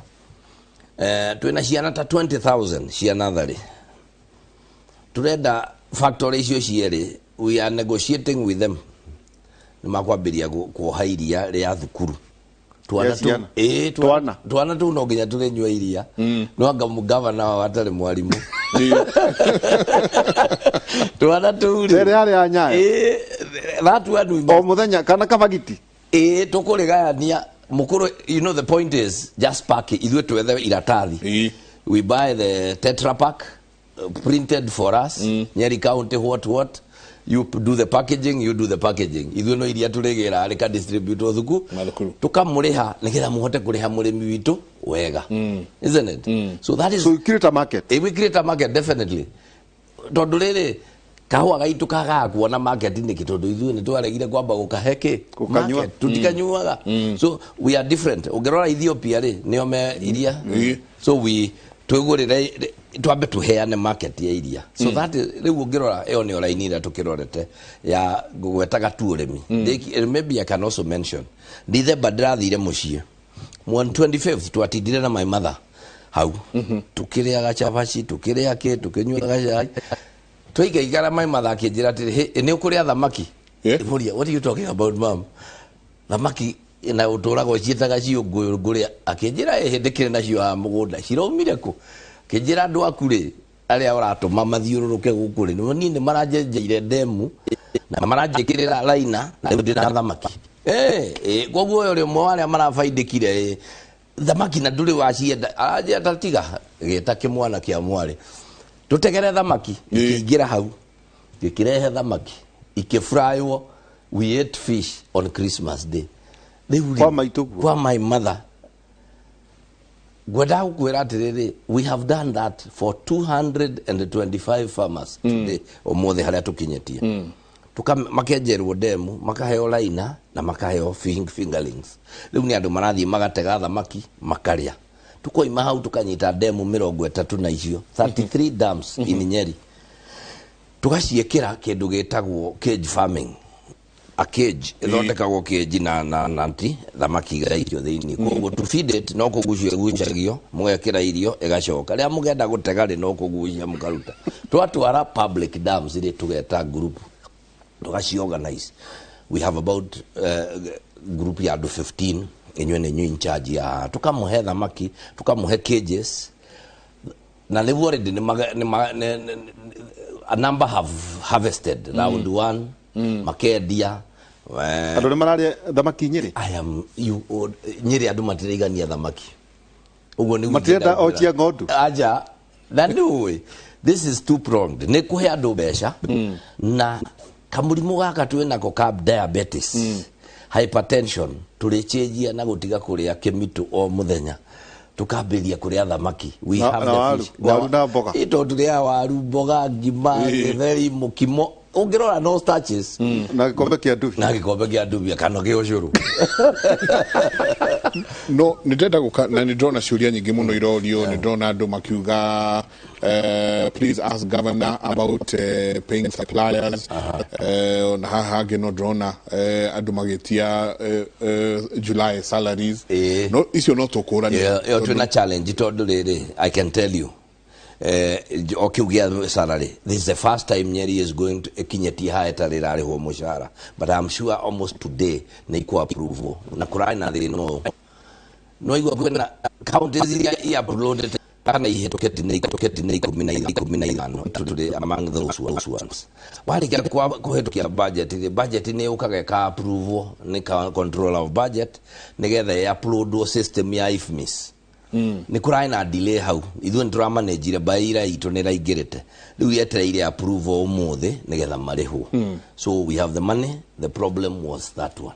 twina ciana ta 20,000 ciana thari turenda factory icio cieri we are negotiating with them nimakwambiria kuoha iria ria thukuru twana tu no nginya turenyua iria no anga mugavana wa atari mwarimu twana tu ri ya Nyayo that one o muthenya kana kabagiti tukurigania Mukuru, you know the point is just pack it. Ithu twethe iratathi. We buy the Tetra Pak printed for us. Nyeri County what. You do the packaging, you do the packaging. Ithu no iria turegera arika distributor thuku. Tukamuriha nigetha muhote kuriha murimi witu wega. Isn't it? So that is so we create a market. We create a market definitely. Tondu riri kahua gaitu kaga kuona market ni kitondu ithu ni twaregire kwamba gukaheke ukanyua tutikanyuaga so we are different ugerora Ethiopia ri nio me iria so we twigurire twambe tuheane market ya iria so that riu ugerora eo ni orainira tukirorete ya gwetaga tu urimi maybe I can also mention December ndirathire mucie 25th twatindire na my mother hau tukiria gachabaci tukiria ke tukinyuaga chai twigaigara my mother akinjira atiri ni ukuria thamaki what are you talking about mom thamaki na uturago cietaga ciunguria akinjira hindikire nacio ha mugunda ciromire ku kinjira andu akuri aria uratuma mathiururuke guku ri ni marajenjeire demu na maranjikirira laina na ndina thamaki koguo uyo rimwe waria marafaidikire thamaki na nduri wacienda aje atatiga gita kimwana kia mwari tutegere thamaki ikiingira hau ikirehe thamaki ikifrywo we ate fish on Christmas day kwa my mother gwenda gukwira atiriri we have done that for 225 farmers today omothe haria tukinyetie makenjerwo demu makaheo laina na makaheo fingerlings riu ni andu marathie magatega thamaki makaria tukoima hau tukanyita demu 30 na icio 33 dams in Nyeri tugaciekira kindu gitagwo cage farming a cage ithondekagwo cage na nanti thamaki igaikio thiini koguo to feed it no kugucagio mugekira irio igacoka ria mugenda gutega ri no kugucia mukaruta twatwara public dams ri tugeta group tugaciorganize we have about group ya 15 enywe ne in charge ya tukamuhe thamaki tukamuhe cages na level already a number have harvested round 1 makendia andu ni mararia thamaki Nyeri Nyeri andu matirigania thamaki uguo ni matirenda ochia ngondu aja na ndui this is two pronged ne kuhe andu besha na kamurimu gaka twinako ka diabetes hypertension tulichenjia na gutiga kuria kemitu o muthenya tukambiria kuria thamaki we have the fish waru na mboga ito turia waru mboga ngima githeri mukimo ungirora no starches na gikombe kia ndubi kana ge ucuru no nitenda na nindrona ciuria nyingi muno irorio nindrona andu makiuga please ask governor about paying suppliers na haha ngino drona andu magitia July salaries no icio no tukura ni yo tuna challenge tondu riri I can tell you okiugia salary this is the first time Nyeri is going to kinyeti haetarira riho mushara but I'm sure almost today niko approve na kurai na thiri no igwa kwena counties ya uploaded kana ihetoketi ne 15 today among those ones wali kwa kuhetokia budget ne ukaga ka approve ne control of budget nigetha ya upload system ya IFMIS ni kurai na delay hau ithu ndra manage baira ito ne raigirete riu yetereire approve umuthi nigetha marihu so we have the money the problem was that one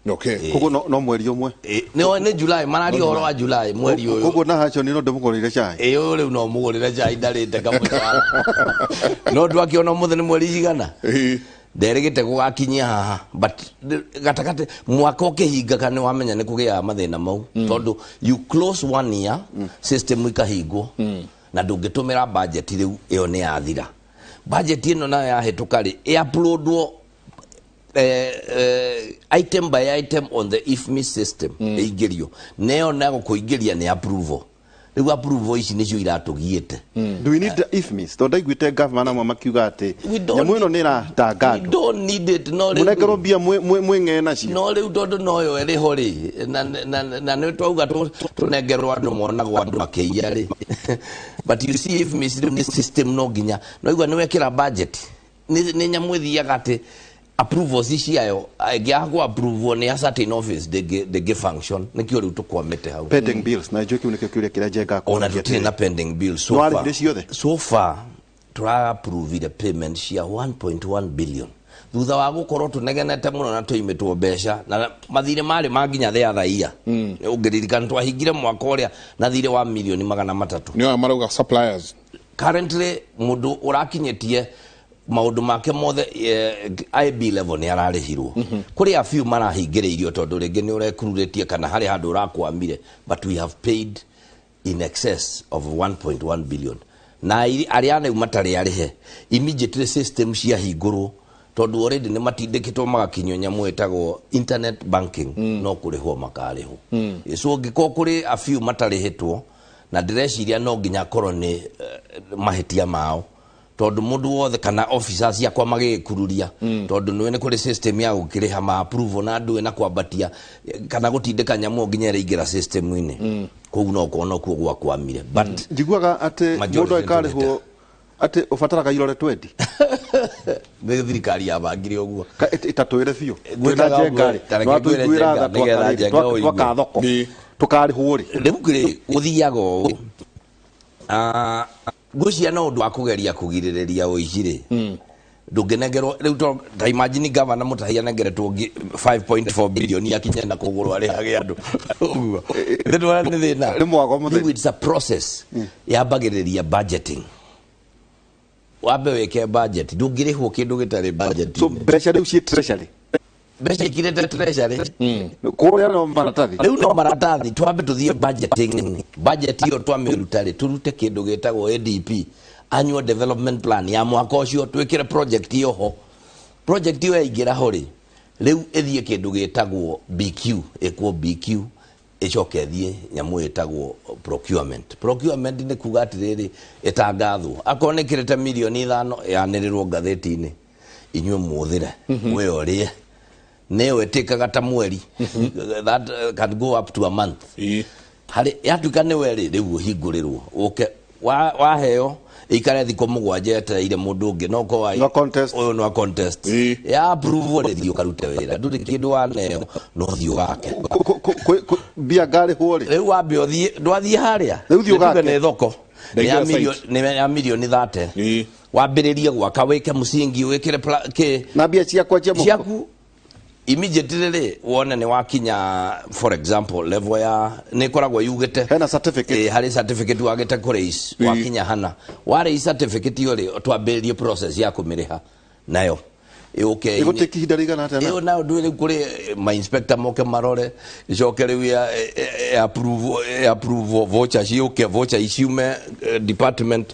okay kogo no mweri umwe ne July marari horo wa July mweri uyu kogo na hacho ni no ndimugurire chai riu no mugurire chai ndarite kamuchara no ndwakiona umuthi ni mweri igana nderegete gugakinyia haha but gatakate mwaka ukihinga kana wamenya ni kugia mathina mau tondu you close 1 year system ikahingwo na ndungitumira budget riu iyo ni yathira budget ino na yahetuka ri uploadwo item by item on the IFMIS system eigerio neo nago kuingiria ni approval riu approval ici nicio iratugiete do we need IFMIS tondu igwite government amwe makiuga ati nyamu ino ni ratangatwo we don't need it no munengero bia mwing'e nacio no riu tondu noyo eriho ri na ni twauga tunengerwo andu monagwo andu makeia ri but you see IFMIS ni system no ginya no igwa ni wekira budget ni nyamu ithiaga ati approvals iciayo agiago approve ni a certain office de function nikio riu tukwamete hau pending bills na joki unikio kiuria kira jenga ko na tutina pending bills so far tra approve the payment cia 1.1 billion thutha wa gukorwo tunegenete muno na tuimetwo besha na mathire mari maginya the other year ungiririkana twahingire mwaka uria na thire wa milioni 300 ni marauga suppliers currently mundu urakinyetie maundu make mothe IB level ni ararihirwo kuri a few marahingireirio tondu ringi ni urekruretie kana hari handu urakwamire but we have paid in excess of 1.1 billion na ariane matari arihe immediately system cia hingurwo tondu already ni matindikitwo magakinyo nyamu etagwo internet banking no kurihwo makariho so ngiko kuri a few matarihitwo na direciria no nginya korwo ni mahitia mao tondu mundu wothe kana officers yakwa magikururia tondu niwe kuri system ya gukiriha ma approve na andu na kwambatia kana gutindika nyamu nginya ringira system ine kogu no kuona kuo gwa kwamire but njiguaga ati mundu aikarihwo ati ufataraga irore 20 ne thirikari ya bangire oguo itatwire biu gwina jengari twatuigwira twaka thoko tukarihwo ri ribukire uthiago gucia no ndu akugeria kugirireria uicire ndungenegerwo riu to imagine governor mutahia negeretwo 5.4 billion yakinya na kuguru ari age andu uguo ndwa ni thina rimwago mutheri it's a process ya bagiriria budgeting wabe weke budget ndungirihwo kindu gitari budget so pressure riu ci treasury besha kirete treasury kuria no maratathi riu no maratathi twambe tuthie budgeting budget iyo twamirutare turute kindu gitagwo ADP annual development plan ya mwaka ucio twikire project iyo ho project iyo yaingira hori riu ethie kindu gitagwo BQ equal BQ icoke thie nyamu etagwo procurement ni kuga atiriri itangathwo akonekirete milioni 5 yanirerwo ngatheti-ini inywe muthire we orie newe tekaga ta mweri that can go up to a month hari yatuka ne weri riu hingurirwo uke waheo ikare thiko mugwanje etereire mundu ungi no ko no contest oyo no contest ya approve ri ukarute wira nduri kindu waneo no thio wake bia gari hori riu wambe othie ndwathie haria riu thio gake ne thoko ya milioni 30 wambiririe gwaka wike musingi wikire na bia ciaku immediately wona ni wakinya for example level ya ni koragwo yugite hena certificate hari certificate wagite kureis wakinya hana ware certificate yole twambiririe process ya kumiriha nayo okay iguteki hidarigana atena iyo nayo ndwire kuri my inspector moke marore icoke riu ya approve voucher voucher isume department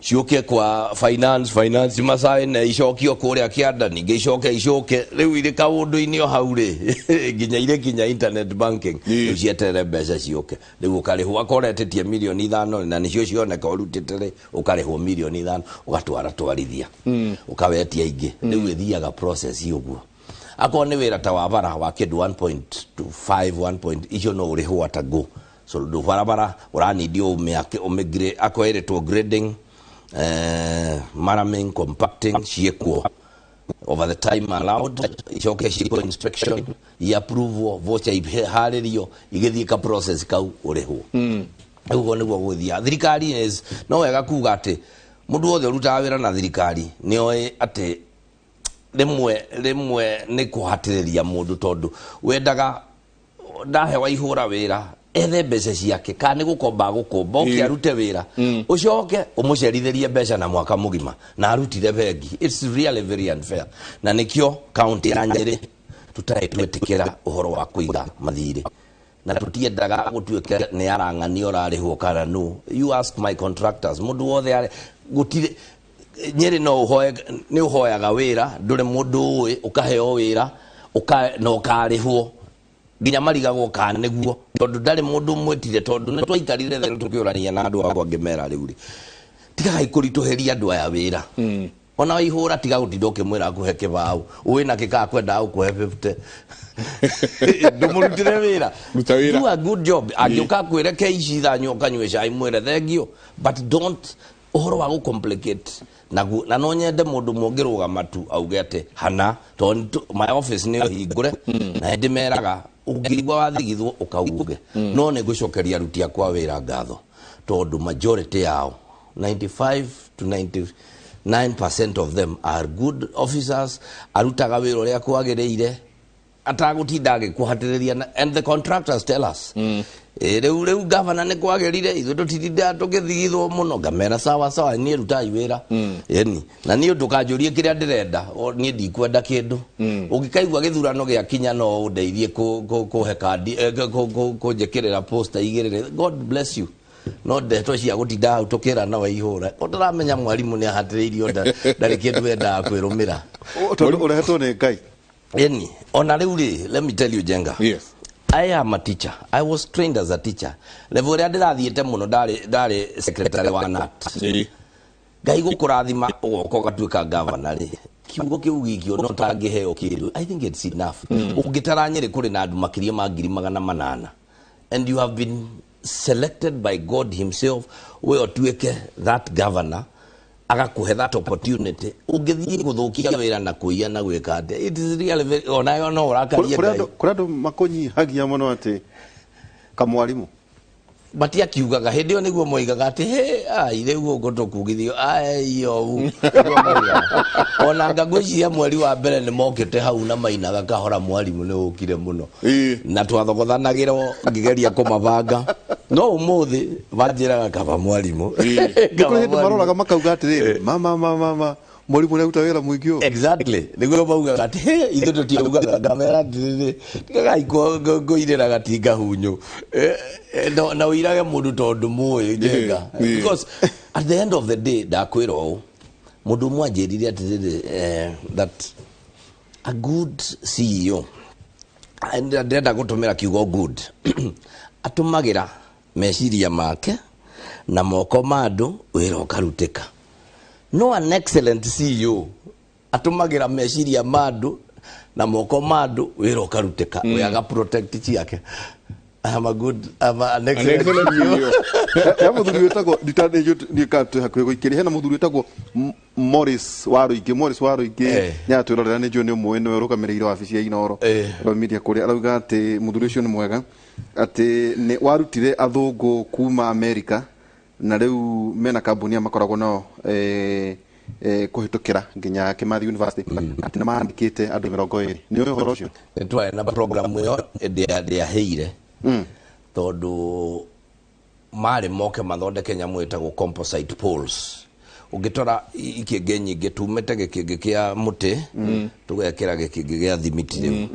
ciuke kwa finance masai na icokio kuria kianda ninge icoke riu ire kaundu-ini o hau ri nginya internet banking cieterere mbeca ciuke riu ukarihwo akoretetie milioni 5 na nicio cioneka urutite ri ukarihwo milioni 5 ugatwara twarithia ukawetia ingi riu ithiaga process uguo akon ni wira ta wa bara wa kindu 1.25 icio no urihwo atago so ndu barabara uranidio umigre akoeretwo grading maraming compacting ciekwo over the time allowed icoke cieko inspection i approve voucher haririo igithii ka process kau urihwo uguo niguo guthia thirikari is no wega kuga ati mundu wothe urutaga wira na thirikari nioi ati rimwe ni kuhatiriria mundu tondu wendaga ndahewa ihura wira ethe mbeca ciake kana ni gukomba ukiarute wira ucoke umucerithirie mbeca na mwaka mugima na arutire bengi. It's really very unfair na nikio county ya Nyeri tutai twetikira uhoro wa kuiga mathiri na tutiendaga gutuike ni arang'ani orarihwo kana no. You ask my contractors mundu wothe gutire Nyeri no uhoe ni uhoyaga wira ndure mundu ukaheo wira no karihwo nginya marigagwo kana niguo tondu ndari mundu mwetire tondu na twaikarire thero tukiurania na andu akwa ngimera riu ri tiga ikurituheria andu aya wira ona ihura tiga gutinda ukimwira akuhe kibau wina kika kwenda ukuhe 50 ndumurutire wira do a good job agiuka kwire keici thanyo kanywe cai mwire thengio but don't uhoro wa complicate na no nyende mundu mungiruga matu auge ati hana tondu my office ni hingure na ndimeraga ungirigwa wathigithwo ukauge no ne gucokeria ruti akwa wira ngatho tondu majority yao 95 to 99% of them are good officers arutaga wira uria kwagiriire atagutinda agikuhatiriria and the contractors tell us riu governor ne kwagirire ithu tutinda tugithigithwo muno ngamera sawa ni rutai wira yani na ni ndukanjurie kiria ndirenda ni ndikwenda kindu ungikaigwa githurano gia kinya no undeithie kuhe kandi kunjekirira poster igirire. God bless you no ndeto cia gutinda hau tukira na waihura utaramenya mwarimu ni ahatiriirio ndari kindu enda kwirumira urehetwo ni Ngai yani ona riu ri let me tell you Jenga. Yes, I am a teacher. I was trained as a teacher. Level ya ndirathiete muno ndari secretary wa NAT. Ngai gukurathima ugoko gatuika governor ri. Kiugo kiu gikio no tangiheo kindu. I think it's enough. Ungitara Nyeri kuri na andu makiria ma 800 and you have been selected by God himself we otuike that governor agakuhe that opportunity ungithie guthukia wira na kuia na gwika ate. It is really very ona no urakaria Ngai kurado makonyi hagia muno ati kamwarimu batia kiugaga hindi oni guo moigaga ati he ire guo gotukugithio ayo ona ngagwiciria mweri wa mbere ni mokite hau na mainaga kahora mwarimu ni ukire muno na twathogothanagira ngigeria kumabanga no umuthi banjiraga kaba mwarimu kuri hindi maroraga makauga ati mama mwarimu ni utawira mwingio exactly niguo bauga ati ithu tutiugaga ngamera ati tiga irira gatinga hunyu na wirage mundu tondu muyi Jenga because at the end of the day dakwiro mundu mwanjirire ati that a good CEO and ndenda gutumira kiugo good atumagira meciria make na moko mandu wira ukaruteka. No an excellent CEO atumagira meciria mandu na moko mandu wira ukaruteka we aga protect ciake. I'm an excellent CEO. Ya muthuri wetagwo nditande ndikate hakwe gwikiri hena muthuri wetagwo Morris Waruigi nyatwirorera ni jo ni umwe ni rukamirire wabici ya Inoro media kuri arauga ati muthuri ucio ni mwega ati ni warutire athungu kuma America na riu mena kambuni makoragwo no kuhitukira nginya Kimathi University ati na maandikite andu 20 ni uhoro ucio twa na program yo ya heire tondu mari moke mathondeke nyamu itagwo composite poles ugitora ikinge nyingi tumete gikinge kia muti tugekira gikinge gia thimiti riu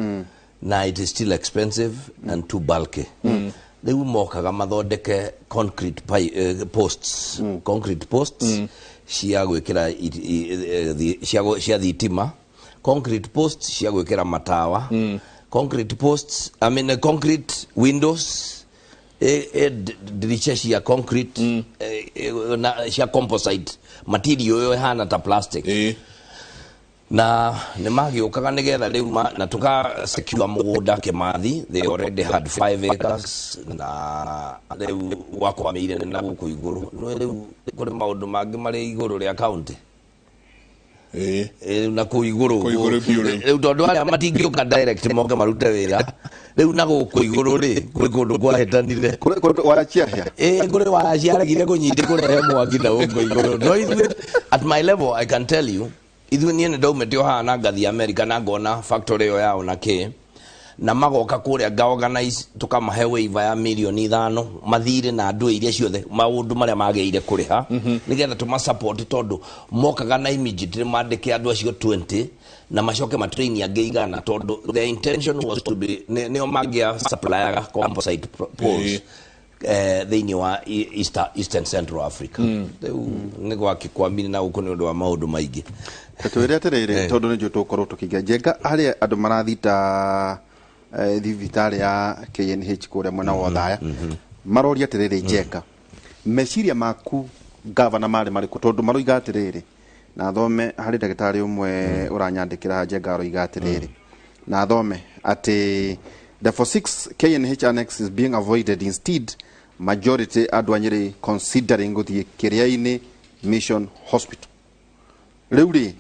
na it is still expensive and too bulky riu mokaga mathondeke concrete posts concrete posts cia gwikira cia thitima concrete posts cia gwikira matawa concrete posts concrete windows dirisha cia concrete cia composite material yo hana ta plastic na ne magiukaga nigetha riu na tuka secure mugunda Kimathi. They already had 5 acres na riu wakwamire na guku iguru no riu kuri maundu mangi mari iguru ria county na ku iguru riu tondu aria matingiuka direct moke marute wira riu na guku iguru ri kuri kundu kwa hetanire kuri warachiahia kuri warachiaragire kunyite kurehe mwaki na guku iguru no at my level I can tell you ithu nie ndaumete hana ngathi America na ngona factory yo yao na ke na magoka kuria ga organize tukamahe waiver ya milioni 5 mathire na andu iria ciothe maundu maria mageire kuriha nigetha tuma support tondu mokaga na immediately mandike andu acio 20 na macoke matrain ageigana tondu the intention was to be neo magia supplier composite poles thini wa Eastern Central Africa ni gwa kikwamini na uko ni undu wa maundu maingi twire atiriri tondu ni tukorwo tukigia jenga hari andu marathita thibitari ya KNH kuria mwena wa Thaya marori atiriri jenga meciria maku governor mari tondu maroiga atiriri na thome hari ndagitari umwe uranyandikira jenga aroiga atiriri na thome ati the for 6 KNH annex is being avoided. Instead, majority adwanyere considering guthie Kiriaini Mission Hospital. Riuri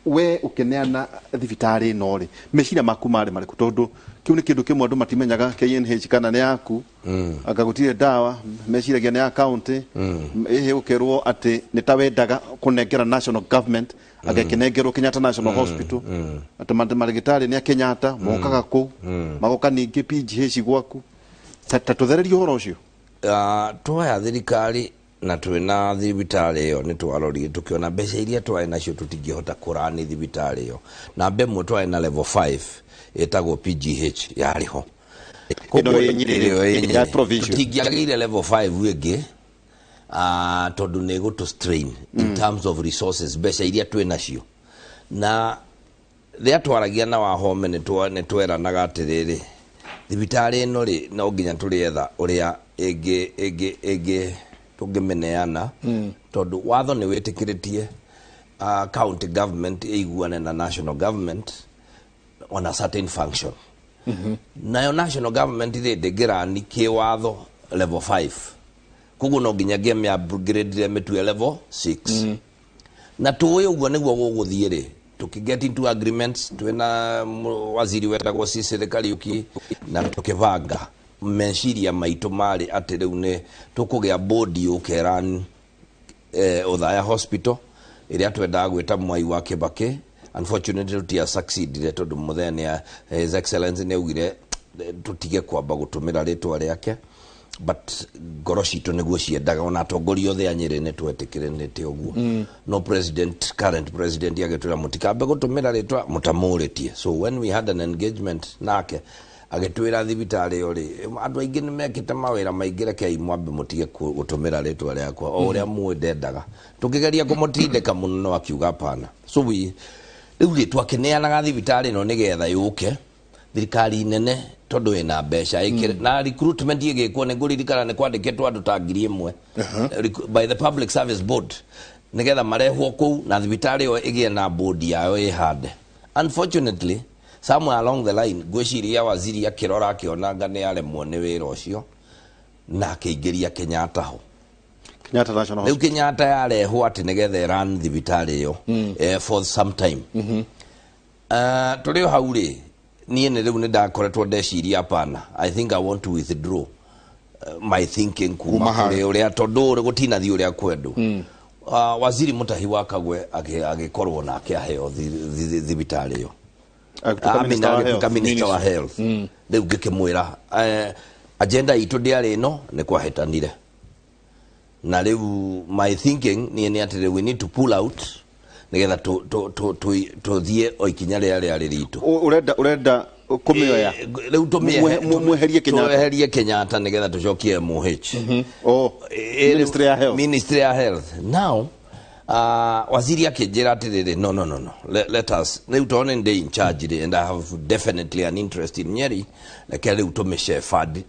we ukeneana thibitari no ri meciria maku mari tondu kiu ni kindu kimwe andu matimenyaga KNH kana ne yaku akagutire dawa meciria ne account ehe ukerwo ati nitawendaga kunengera national government agekenengerwo Kenyatta National Hospital atamande marigitari ni Kenyatta mokaga ku magoka ningi PGH gwaku tatuthererio horo ucio twaya thirikari na twina thibitari yo ni twarori tukiona mbeca iria twai nacio tutingihota kurani thibitari yo na mbemwe twai na level 5 etagwo PGH yariho ya provincial tingiagire level 5 wege tondu ne go to strain in terms of resources mbeca iria twi nacio na ria twaragia na wa home ne twera nagatiriri thibitari no ri no nginya turietha uria ege tugimeneana tondu watho ni witikiritie county government iguane na national government on a certain function nayo national government ndegirani ki watho level 5 kugu no nginya game ya upgrade metwe level 6 na tuwe uguo niguo guguthiire tukiget into agreements twina waziri wetagwo serikali uki na tukivanga meciria maitu mari ati riu ne tukugia body ukerani Othaya Hospital iria twendaga gwita Mwai wa Kibaki. Unfortunately tutia succeed tondu mutheni ya His Excellency ne ugire tutige kwamba gutumira ritwa riake but ngoro citu niguo ciendaga ona atongoria othe a Nyeri ne twetikiranite uguo no current president agetwira mutikambe gutumira ritwa mutamuritie. So when we had an engagement nake agetwira thibitari yo ri andu aingi ni mekite mawira maingire kai mwambe mutige gutumira ritwa riakwa o uria mwendaga tukigeria kumutindika muno akiuga pana. So we riu twakineanaga thibitari no nigetha yuke thirikari nene tondu ina mbeca na recruitment igikwo ne guririkana ne kwandiketwo andu ta 1,000 by the Public Service Board nigetha marehwo ku na thibitari yo igie na board yayo ihande. Unfortunately somewhere along the line gwiciria waziri akirora akionanga ni aremwo ni wira ucio na akeingiria Kenyatta ho Kenyatta National Hospital. Kenyatta yarehwo ati nigetha run thibitari yo for some time tuli hau ri nie ne riu ni ndakoretwo ndeciria hapana I think I want to withdraw my thinking kuma kuri uria tondu uri gutina thi uria kwendu waziri Mutahi wa Kagwe agikorwo nake aheo thibitari yo Minister wa Health riu ngikimwira agenda itu ndiari no ni kwahetanire na riu my thinking ni atire we need to pull out nigetha to thie o ikinya ria ritu urenda kumioya riu tumweherie Kenyatta nigetha tucokie MOH Ministry ya Health now waziri akijira atiriri no let us riu tone ndi in charge and I have definitely an interest in Nyeri like riu tumishe fund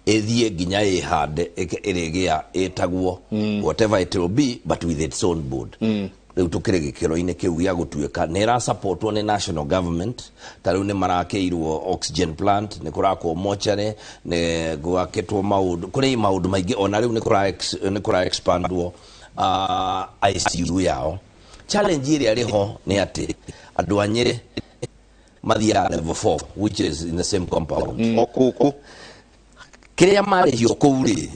ethie ginya ihande irigia etagwo whatever it will be but with its own board riu tukire gikiro-ine kiu gia gutuika nera supportwo ni national government tariu ni marakeirwo oxygen plant ni kurako mochare ni gwaketwo maundu kuri maundu maingi ona riu ni kura expandwo ICU yao challenge iria riho ni ati andu anyire mathia level 4 which is in the same compound okuku kiria marihio kuuri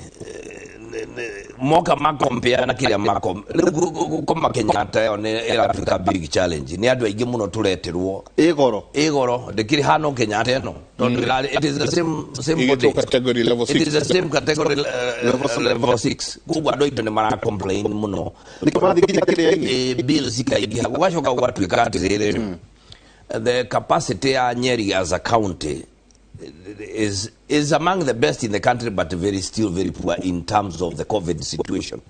moka makompea na kiria makom kuma Kenyatta yo ni Africa big challenge ni andu aingi muno tureterwo igoro ndikiri hano Kenyatta no it is the same category level 6 it is the same category level 6 kubwa ndo ito ni mara complain muno bill zikaingia washoka watu ikatirire the capacity ya Nyeri as a county is among the best in the country but still very poor in terms of the COVID situation.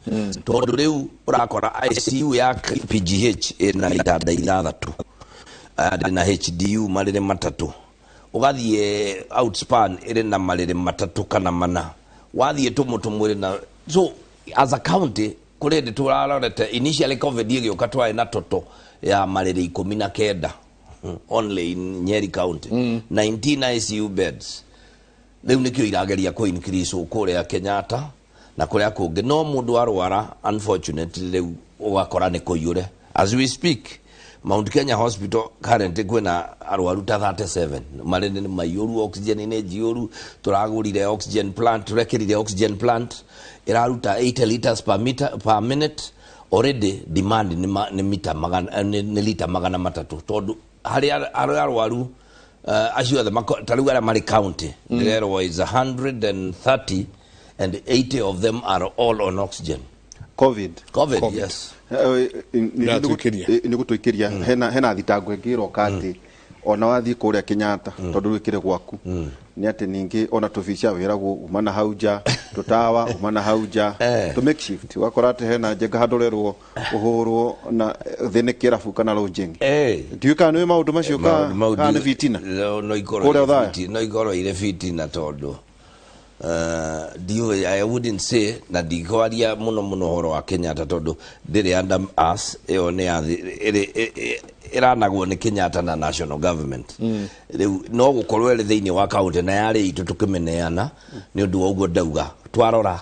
Tondu riu urakora ICU ya PGH ina itanda ithathatu na HDU marire matatu ugathie outspan iri na marire matatu kana mana wathie tumutumwire na so as a county kurende turarorete initially COVID igioka twae na toto ya marire 19 only in Nyeri County 19 ICU beds riu nikio irageria ku increase ukuria Kenyatta na kuria kungi no mundu arwara unfortunately riu ugakora ni kuyure as we speak Mount Kenya Hospital currently kwina arwaru ta 37 marene ni mayuru oxygen ni jiuru turagurire oxygen plant turekirire oxygen plant iraruta 8 liters per minute already demand ni mita magana ni lita magana matatu tondu hari arwaru acio the tariu ara mari county there was 130 and 80 of them are all on oxygen COVID. Yes ni gutuikiria hena thitango ngiro kati ona wathi kuria Kenyatta tondu wikire gwaku ni ati ningi ona tuficia wiragu umana hauja tutawa umana hauja to make shift wakora ati hena jenga handorerwo uhurwo na thine kirafu kana lodging ndiuka ni maundu macio ka ni fitina no igoro ile fitina tondu I wouldn't say na digwaria muno horo wa Kenyatta tondu ndiri under us ne iranagwo ni Kenyatta na national government no gukorwo ri thiini wa county na yari itu tukimeneana ni undu wa ugo ndauga twarora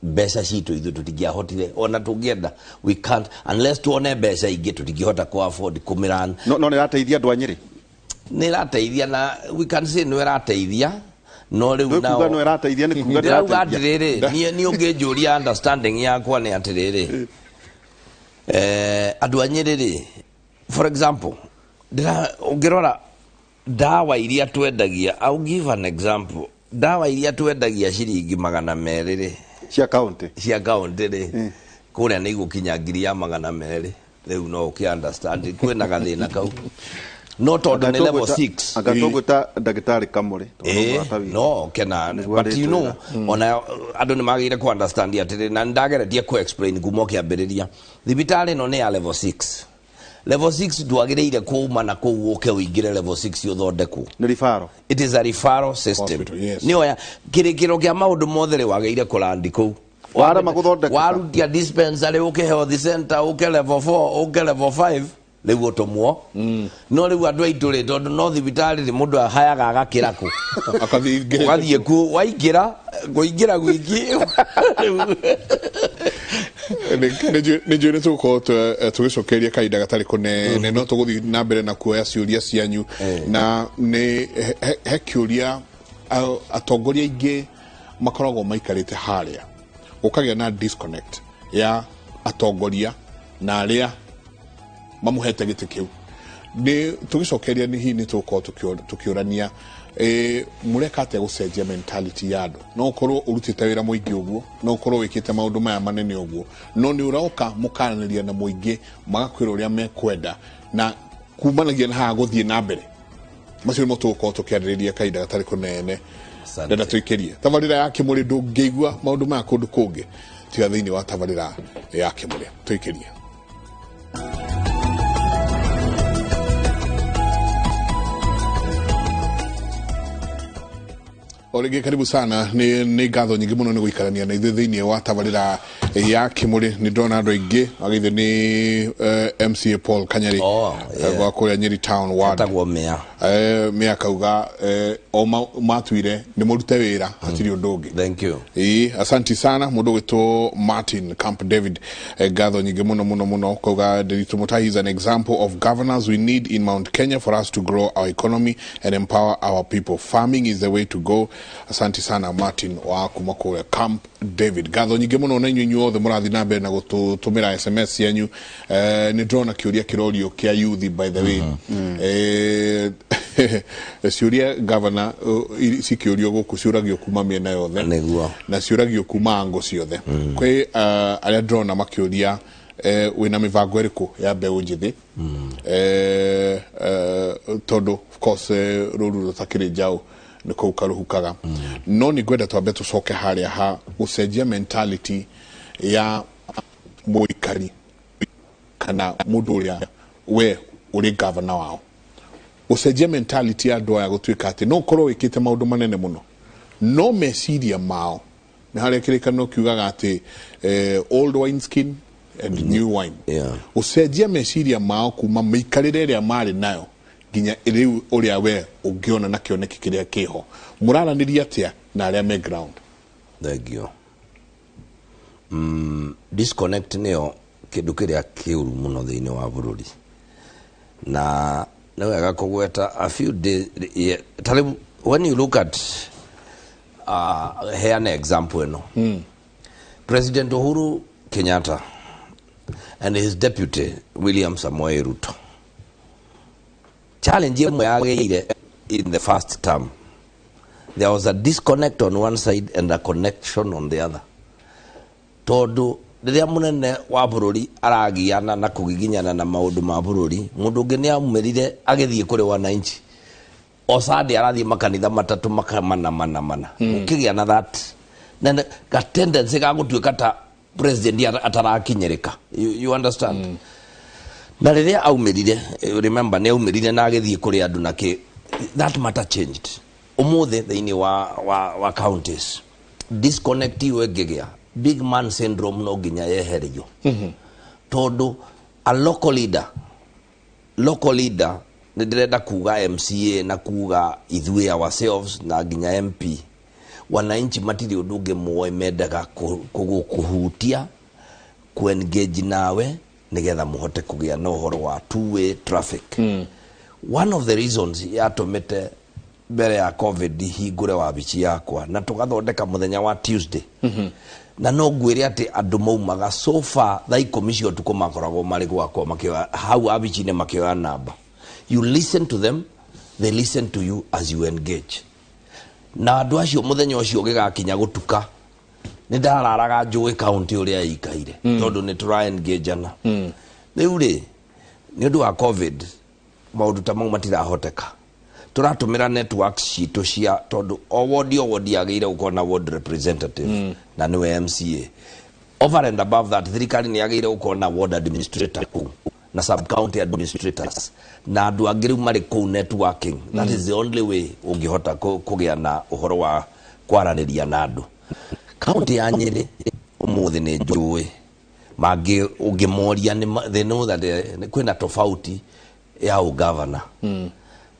mbeca citu ithu tutingiahotire ona tungienda we can't unless tuone mbeca ingi tutingihota ku afford kumiran no ni rateithia andu a Nyeri ni rateithia na we can say no rateithia no riu nao no rateithia ni kuga rateithia ni ungejuria understanding yakwa ni atiriri andu a Nyeri for example ungirora dawa iria twendagia I'll give an example dawa iria twendagia ciringi 200 cia county ri kuria ni gukinya ngiri ya 200 riu no ki understand kwina gathina kau no tondu ni level 6 agatogota ndagitari kamuri no kena but you know ona andu ni magire ku understand atiri na ndageretie ku explain gumo kiambiriria thibitari no ni ya level 6 level 6 duagireire kuuma na kuuke uingire level 6 uthondeku ni referral it is a referral system ni oya kirikiro kia maundu mothe ri wageire kulandi ku wara maguthondeka warutia dispensary uke health center uke level 4 uke level 5 riu utumwo no riu andu aitu ri tondu no thibitari ri mundu ahayaga agakiraku akathie ku waingira guingira gwiki ni njuri tuko tugicokeria kaida gatari kunene no tuguthi na mbere na kuoya ciuria cianyu na ni he kiuria atongoria ingi makoragwo maikarite haria ukagia na disconnect ya atongoria na aria mamuhete giti kiu ni tugicokeria ni hini tuko tukiurania mureka ate gucenjia mentality ya andu no korwo urutite wira muingi uguo no korwo wikite maundu maya manene uguo no ni uroka mukananiria na muingi magakwira uria mekwenda na kumanagia na ha guthie na mbere macio mo tuko tukiaririria kaida gatari kunene ndenda tuikirie tabarira ya Kimuri ndungigua maundu maya kundu kungi tiga thiini wa tabarira ya Kimuri tuikirie. Olege karibu sana ni gatho nyingi muno ni guikarania na ithu thiini wa tabarira ya Kimuri ni ndona andu aingi agithe ni MCA Paul Kanyari gwa kuria Nyeri Town ward atagwo mea kauga o matuire ni murute wira hatiri undu ungi. Thank you. Asanti sana mundu wito Martin Camp David gatho nyingi muno kauga Nderitu Mutahi is an example of governors we need in Mount Kenya for us to grow our economy and empower our people. Farming is the way to go. Asanti sana Martin wa kumakore Camp David gatho nyingi muno na nyinyu othe murathi na mbere na gutumira SMS yanyu ni drona kiuria kirorio kia youth by the way ciuria governor cikiurio guku ciuragio kuma miena yothe na ciuragio kuma ngo ciothe kwi aria drona makiuria wina mivango eriku ya mbeu njithi todo of course ruru rutakiri njau niko ukaruhukaga no ni gwenda twambe tucoke haria ha gucenjia mentality ya muikari kana mundu uria we uri governor wao ucenjia mentality ya ndoa ya gutwika ati no korwo wikite maundu manene muno no meciria mao ni haria kirikano kiugaga ati old wine skin and new wine ucenjia meciria mao kuma mikarire ria mari nayo ginya riu uria we ungiona na kioneki kiria kiho muraraniria atia na aria me ground. Thank you. Disconnect neo kindu kiria kiuru muno thiini wa bururi na no wega kugweta a few days when you look at here an example no President Uhuru Kenyatta and his deputy William Samoei Ruto challenge yageire in the first term. There was a disconnect on one side and a connection on the other. Todo riria munene wa bururi aragiana na kugiginyana na maundu ma bururi mundu ungi ni amumerire agithie kuri wananchi osadi arathie makanitha matatu mana ukigia na that na ka tendency ga gutuika ta president atarakinyereka you understand na riria aumerire remember ne aumerire na agithie kuri andu na ki that matter changed umuthe thiini wa counties disconnect iwegegia big man syndrome no ginya yeherio todo a local leader ni direda kuga MCA na kuga ithuĩ ourselves na ginya MP wananchi matiri udunge moe medaga kuhutia ku engage nawe nigetha muhote kugia no horo wa two-way traffic. One of the reasons yatomete mbere ya COVID hingure wabici yakwa na tugathondeka muthenya wa Tuesday na no ngwire ati andu maumaga so far tha ikomisio tuko makoragwo mari gwakwa makiwa hau abici ne makiwa namba. You listen to them, they listen to you as you engage. Na andu acio muthenya ucio gigakinya gutuka ni ndararaga njui county uria ikaire tondu ni try engage ana riu ri ni undu wa COVID maundu ta mau matirahoteka turatumira networks citu cia tondu o ward yageire ukona ward representative na niwe MCA over and above that thirikari ni yageire ukona ward administrator na sub county administrators na andu angiru mari ku networking that is the only way ungihota kugia na uhoro wa kwaraniria na andu. County ya Nyeri umuthi ni njui magi ungimoria ni they know that kwina tofauti ya governor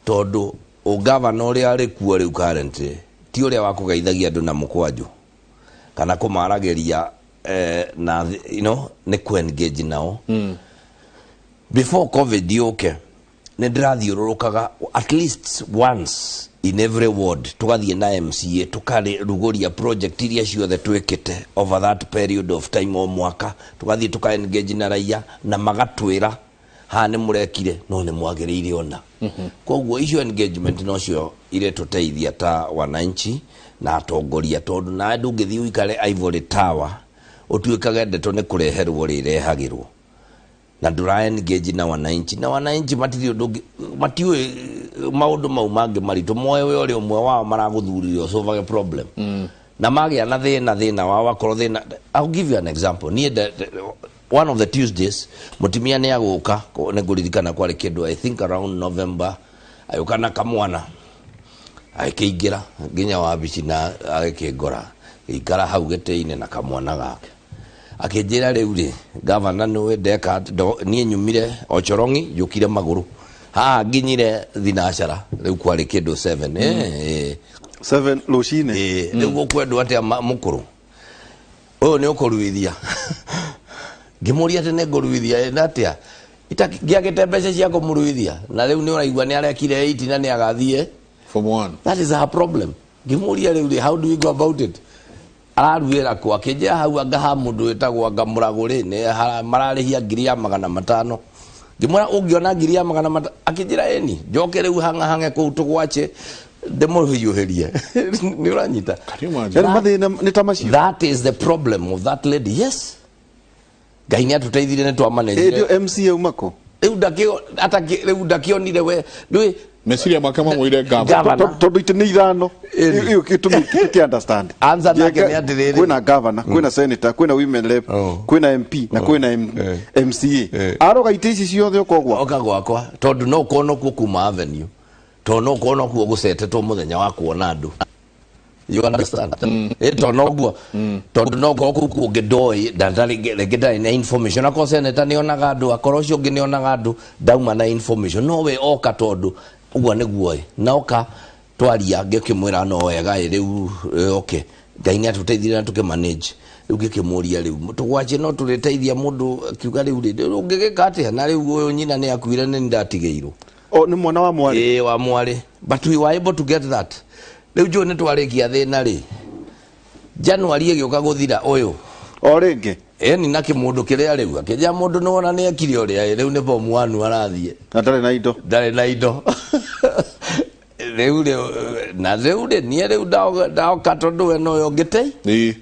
tondu governor uri ari kuo riu currently ti uria wa kugeithagia andu na mukwanju kana kumarageria na you know ni ku engage nao before COVID yoke ni ndirathiururukaga at least once in every ward tugathie na MCA tukari ruguria project iria ciothe twekete over that period of time o mwaka tugathie tuka engage na raia na magatwira ha ni murekire no ni mwagiriire ona koguo icio engagement no cio ire tuteithia ta wananchi na atongoria tondu na ndungithi uikare Ivory Tower utuikaga ndeto ni kureherwo rirehagirwo na ndura engage na wananchi matiri ndungi matiwe maundu mau mangi maritu moyo uri umwe wao maraguthurire solve a problem na magia na thina wa korwo thina. I'll give you an example. One of the Tuesdays mutimia ni aguka ne guririkana kwari kindu I think around November ayuka na kamwana akiingira nginya wabici na agikingora ikara hau giteine na kamwana gake akinjira riu ri governor no ndeka nie nyumire Ochorongi yukire maguru ha nginyire thinashara riu kwari kindu 7 7 lucine riu kwendwa atia mukuru uyu ni ukuruithia ngimuria tene nguruithia natia itagiagite mbeca cia kumuruithia na riu ni uraigua ni arekire 8 na ni agathie form 1. That is our problem. Ngimuria riu how do we go about it? Araruira kwa kija hau agaha mundu etagwo ngamuraguri ni mararihia 500,000 ngimura ungiona 500,000 akijira eni njoke riu hanga ku tugwache demohiyuherie ni uranyita that is the problem of that lady. Yes, gainia tuteithire ne twa manage ndio MCA umako riu ndakio ataki riu ndakionire we ndui mesiria makama mwire governor tondu itini ithano iyo kitumi ki understand answer nake ni atiriri kwina governor kwina senator kwina women rep kwina MP na kwina MCA aroga itisi ciothe okogwa okagwakwa tondu no kono ku kuma avenue tondu no kono ku gucetetwo muthenya wa kuona andu you understand tondu no goku ku ngidoi ndari ngidai na information ako senator ni onaga andu akoro cio ngi ni onaga andu dauma na information no we oka tondu uguo niguo naoka twaria ngikimwira no wega riu okay ngai ni atuteithire na tukimanage riu ngikimuria riu tugwache no turiteithia mundu akiuga riu ngigika atia na riu uyu nyina ni akuire ni ndatigeirwo ni mwana wa mwari wa mwari but we were able to get that riu jo ni twarikia thina ri January igioka guthira uyu o ringi ni na kimundu kiria riu akija mundu no wona ni akiri uria riu ni form 1 arathie na ndari na indo riu na riu ni riu dao katondu we no yongite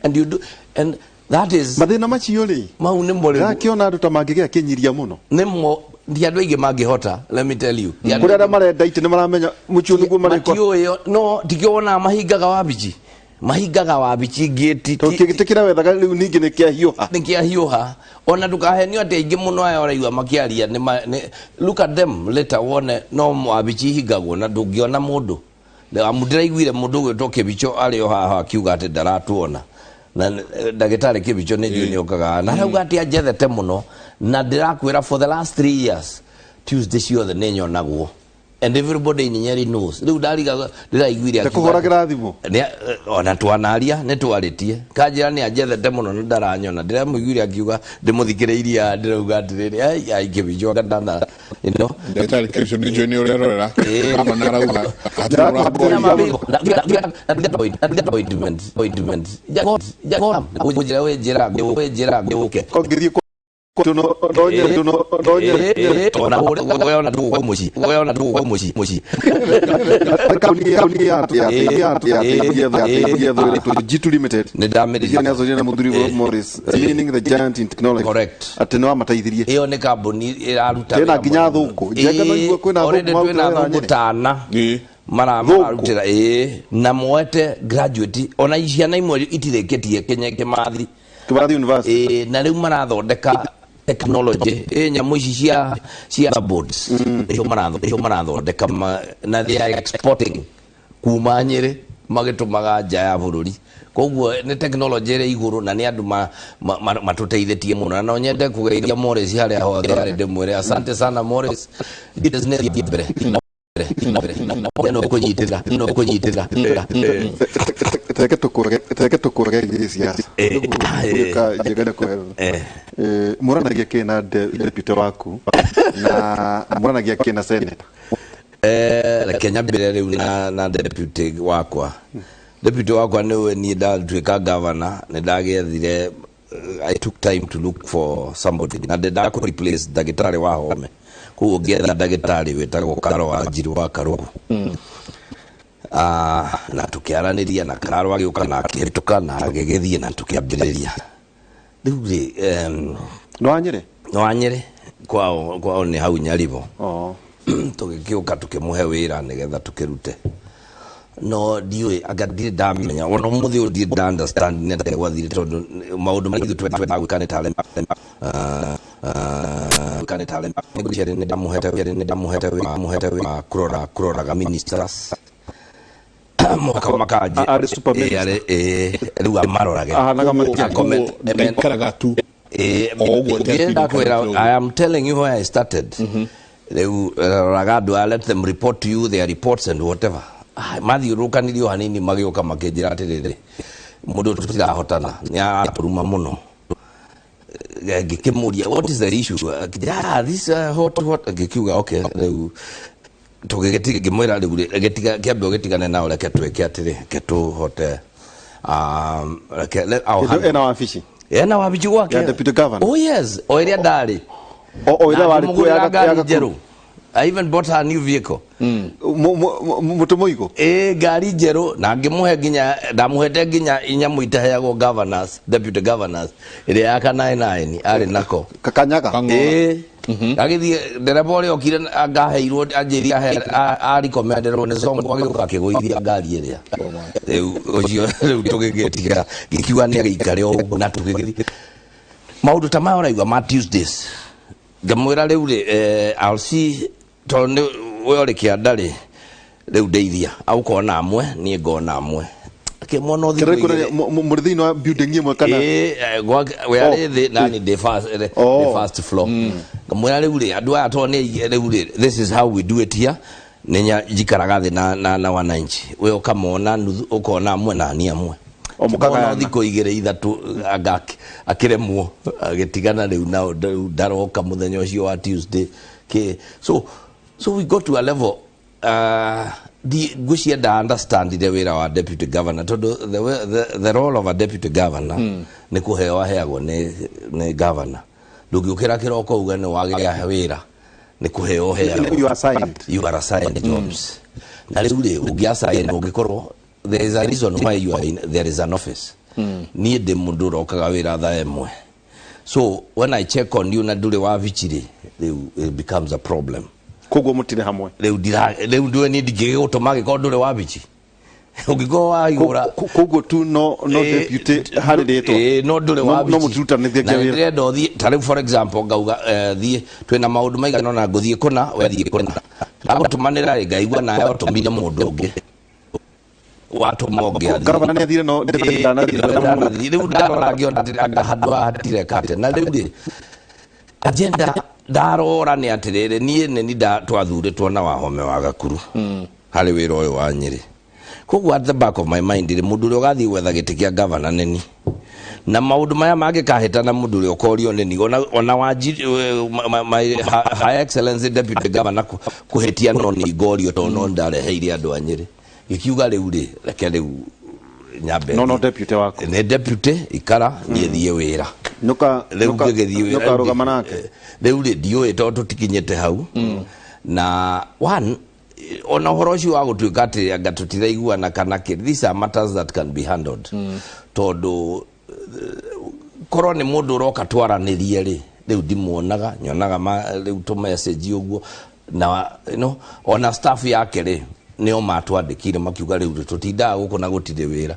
and you do and that is mathina macio ri mau ni mbore gakiona andu ta mangigia kinyiria muno nimo ndi andu aingi mangihota let me tell you kuria marenda iti ni maramenya mucio niguo mariko no tikiona mahingaga wabici ngiti tukigikira wethaga riu ningi ni kia hiuha ona tukahenio ati aingi muno aya oraigwa makiaria ni look at them later wone no wabici hingagwo na ndungiona mundu ndiraiguire mundu gwitwo Kibicho ario haha akiuga ati ndaratuona na ndagitari Kibicho ni juni okaga na rauga ati ajethete muno na ndirakwira for the last 3 years Tuesday ciothe ni nyonagwo and everybody in Nyeri knows riu ndiraiguire akuhoragira thimu ona twanaria ni twaritie kanjira ni ajethete muno na ndaranyona ndiramuiguire akiuga ndimuthikiriiria ndirauga atiriri ai Kibicho gatana ndetari Kibicho ni juni urerorera kama narauga appointment ujira uke tuno G2 Limited na mudhuri Morris leading the giant in technology correct ateno amateithirie iyo ni kambuni iraruta tena nginya thuku jega no igwe kwina thuku tana mararutira na mwete graduate ona ciana imwe itireketie Kimathi University na riu marathondeka technology nyamu ici cia boards icio marathondeka na they are exporting kuma Nyeri magitumaga nja ya bururi koguo ni technology iri iguru na ni andu matuteithitie muno na nyende kugeithia Morris haria hothe ari ndimwire asante sana Morris business ibre no kunyitira teke tukurege gisia ka jegana ko muranagia kina deputy waku na muranagia kina senator Kenya mbere riu na deputy wakwa niwe ni ndatuika governor ne ndagethire. I took time to look for somebody na ndenda ku replace ndagitari wa home kuo ngetha ndagitari wetagwo Karo wa Njiru wa Karugu. Na tukiaraniria na Karo agiuka na akihituka na agigithie na tukiambiriria riu ri no anyire kwao ni hau Nyaribo. Tugikiuka tukimuhe wira nigetha tukirute no ndiwe agadire damenya ono muthi udi understand nete gwathire tondu maundu maingi twetha gwikane talent ngichere ne damuhete kuroraga ministers makaji ari superman riu amarorage karagatu I am telling you where I started. Ragadu, I let them report to you their reports and whatever. Mathi rukanirio hanini magioka makejira atiriri mundu tutirahotana ni aruma muno gikimuria what is the issue this hot gikiuga okay riu tugigetiga gimwira riu getiga kiambe getigane nao reke tweke atiri ketu hote ena wafishi gwake deputy governor. Oh yes oiria ndari oiria wari kuya jeru. I even bought her a new vehicle. Mutu muigo gari jeru na ngimuhe ginya ndamuhete ginya inyamu itaheagwo governors deputy governors ile yaka 99 ari nako kakanyaga agithie ndereba uri okire agaheirwo anjiri ari commenderwo ne songo agiuka kiguithia ngari iria ucio tugigetiga gikiuga ni agikare o na tugigithia maundu ta mayo raigwa ma Tuesdays ngamwira riu I'll see tondu we kiandari riu ndeithia aukona amwe ni ngona amwe kimwono thikire murithini wa building imwe kana we are the nani the first floor ngamwira riu andu aya tone riu this is how we do it here nenya jikaraga thi na wananchi we ukamona ukona amwe na ni amwe omukaga thiko igire ithatu agaki akiremwo agitigana riu na ndaroka muthenya ucio wa Tuesday so we got to a level gwicienda understand the wira wa deputy governor todo the role of a deputy governor ni kuhewa heagwo ni governor ndugiukira kiroko uga ni wagiria wira ni kuhewa heagwo you are assigned jobs na riu ugiassign ugikorwo there is a reason why you are in there is an office ni de mundu rokaga wira tha emwe so when I check on you na ndure wa vichire it becomes a problem kugwo mutire hamwe leu ndwe ni ndigigutuma giko ndure wa vichi ugigo wa igura kugwo tu no deputy hari reto no ndure wa vichi no mututa ni thia wira na ndo thi tare for example ngauga thi twina maundu maigana na nguthie kuna we thie kuna agutumanira ngaigwa nayo otumire mundu ungi watu moge governor ni athire no ndana riu ndarora ngiona handwa hatire kate na riu agenda ndarora ni atirire nie ni twathure twona wahome wa Gakuru hari wira uyu wa Nyeri kogwa at the back of my mind ri mundu uri ugathi gwetha giti kia governor neni na maundu maya mangikahitana mundu uri ukorio neni ona Wanjiri my high excellency deputy governor kuhitia no ni gorio to no ndareheire andu a Nyeri ikiuga riu reke riu nyambe no deputy wako ne deputy ikara ni thie wira nuka rugama nake riu ndiwe to tutikinyete hau na one ona horoshi wa gutuika ati anga tutiraiguana kana these are matters that can be handled tondu korwo ni mundu roka twaranirie ri riu ndimuonaga nyonaga riu to message uguo na ona staff yake ri nio matwandikire makiuga riu tutindaga guko na gutire wira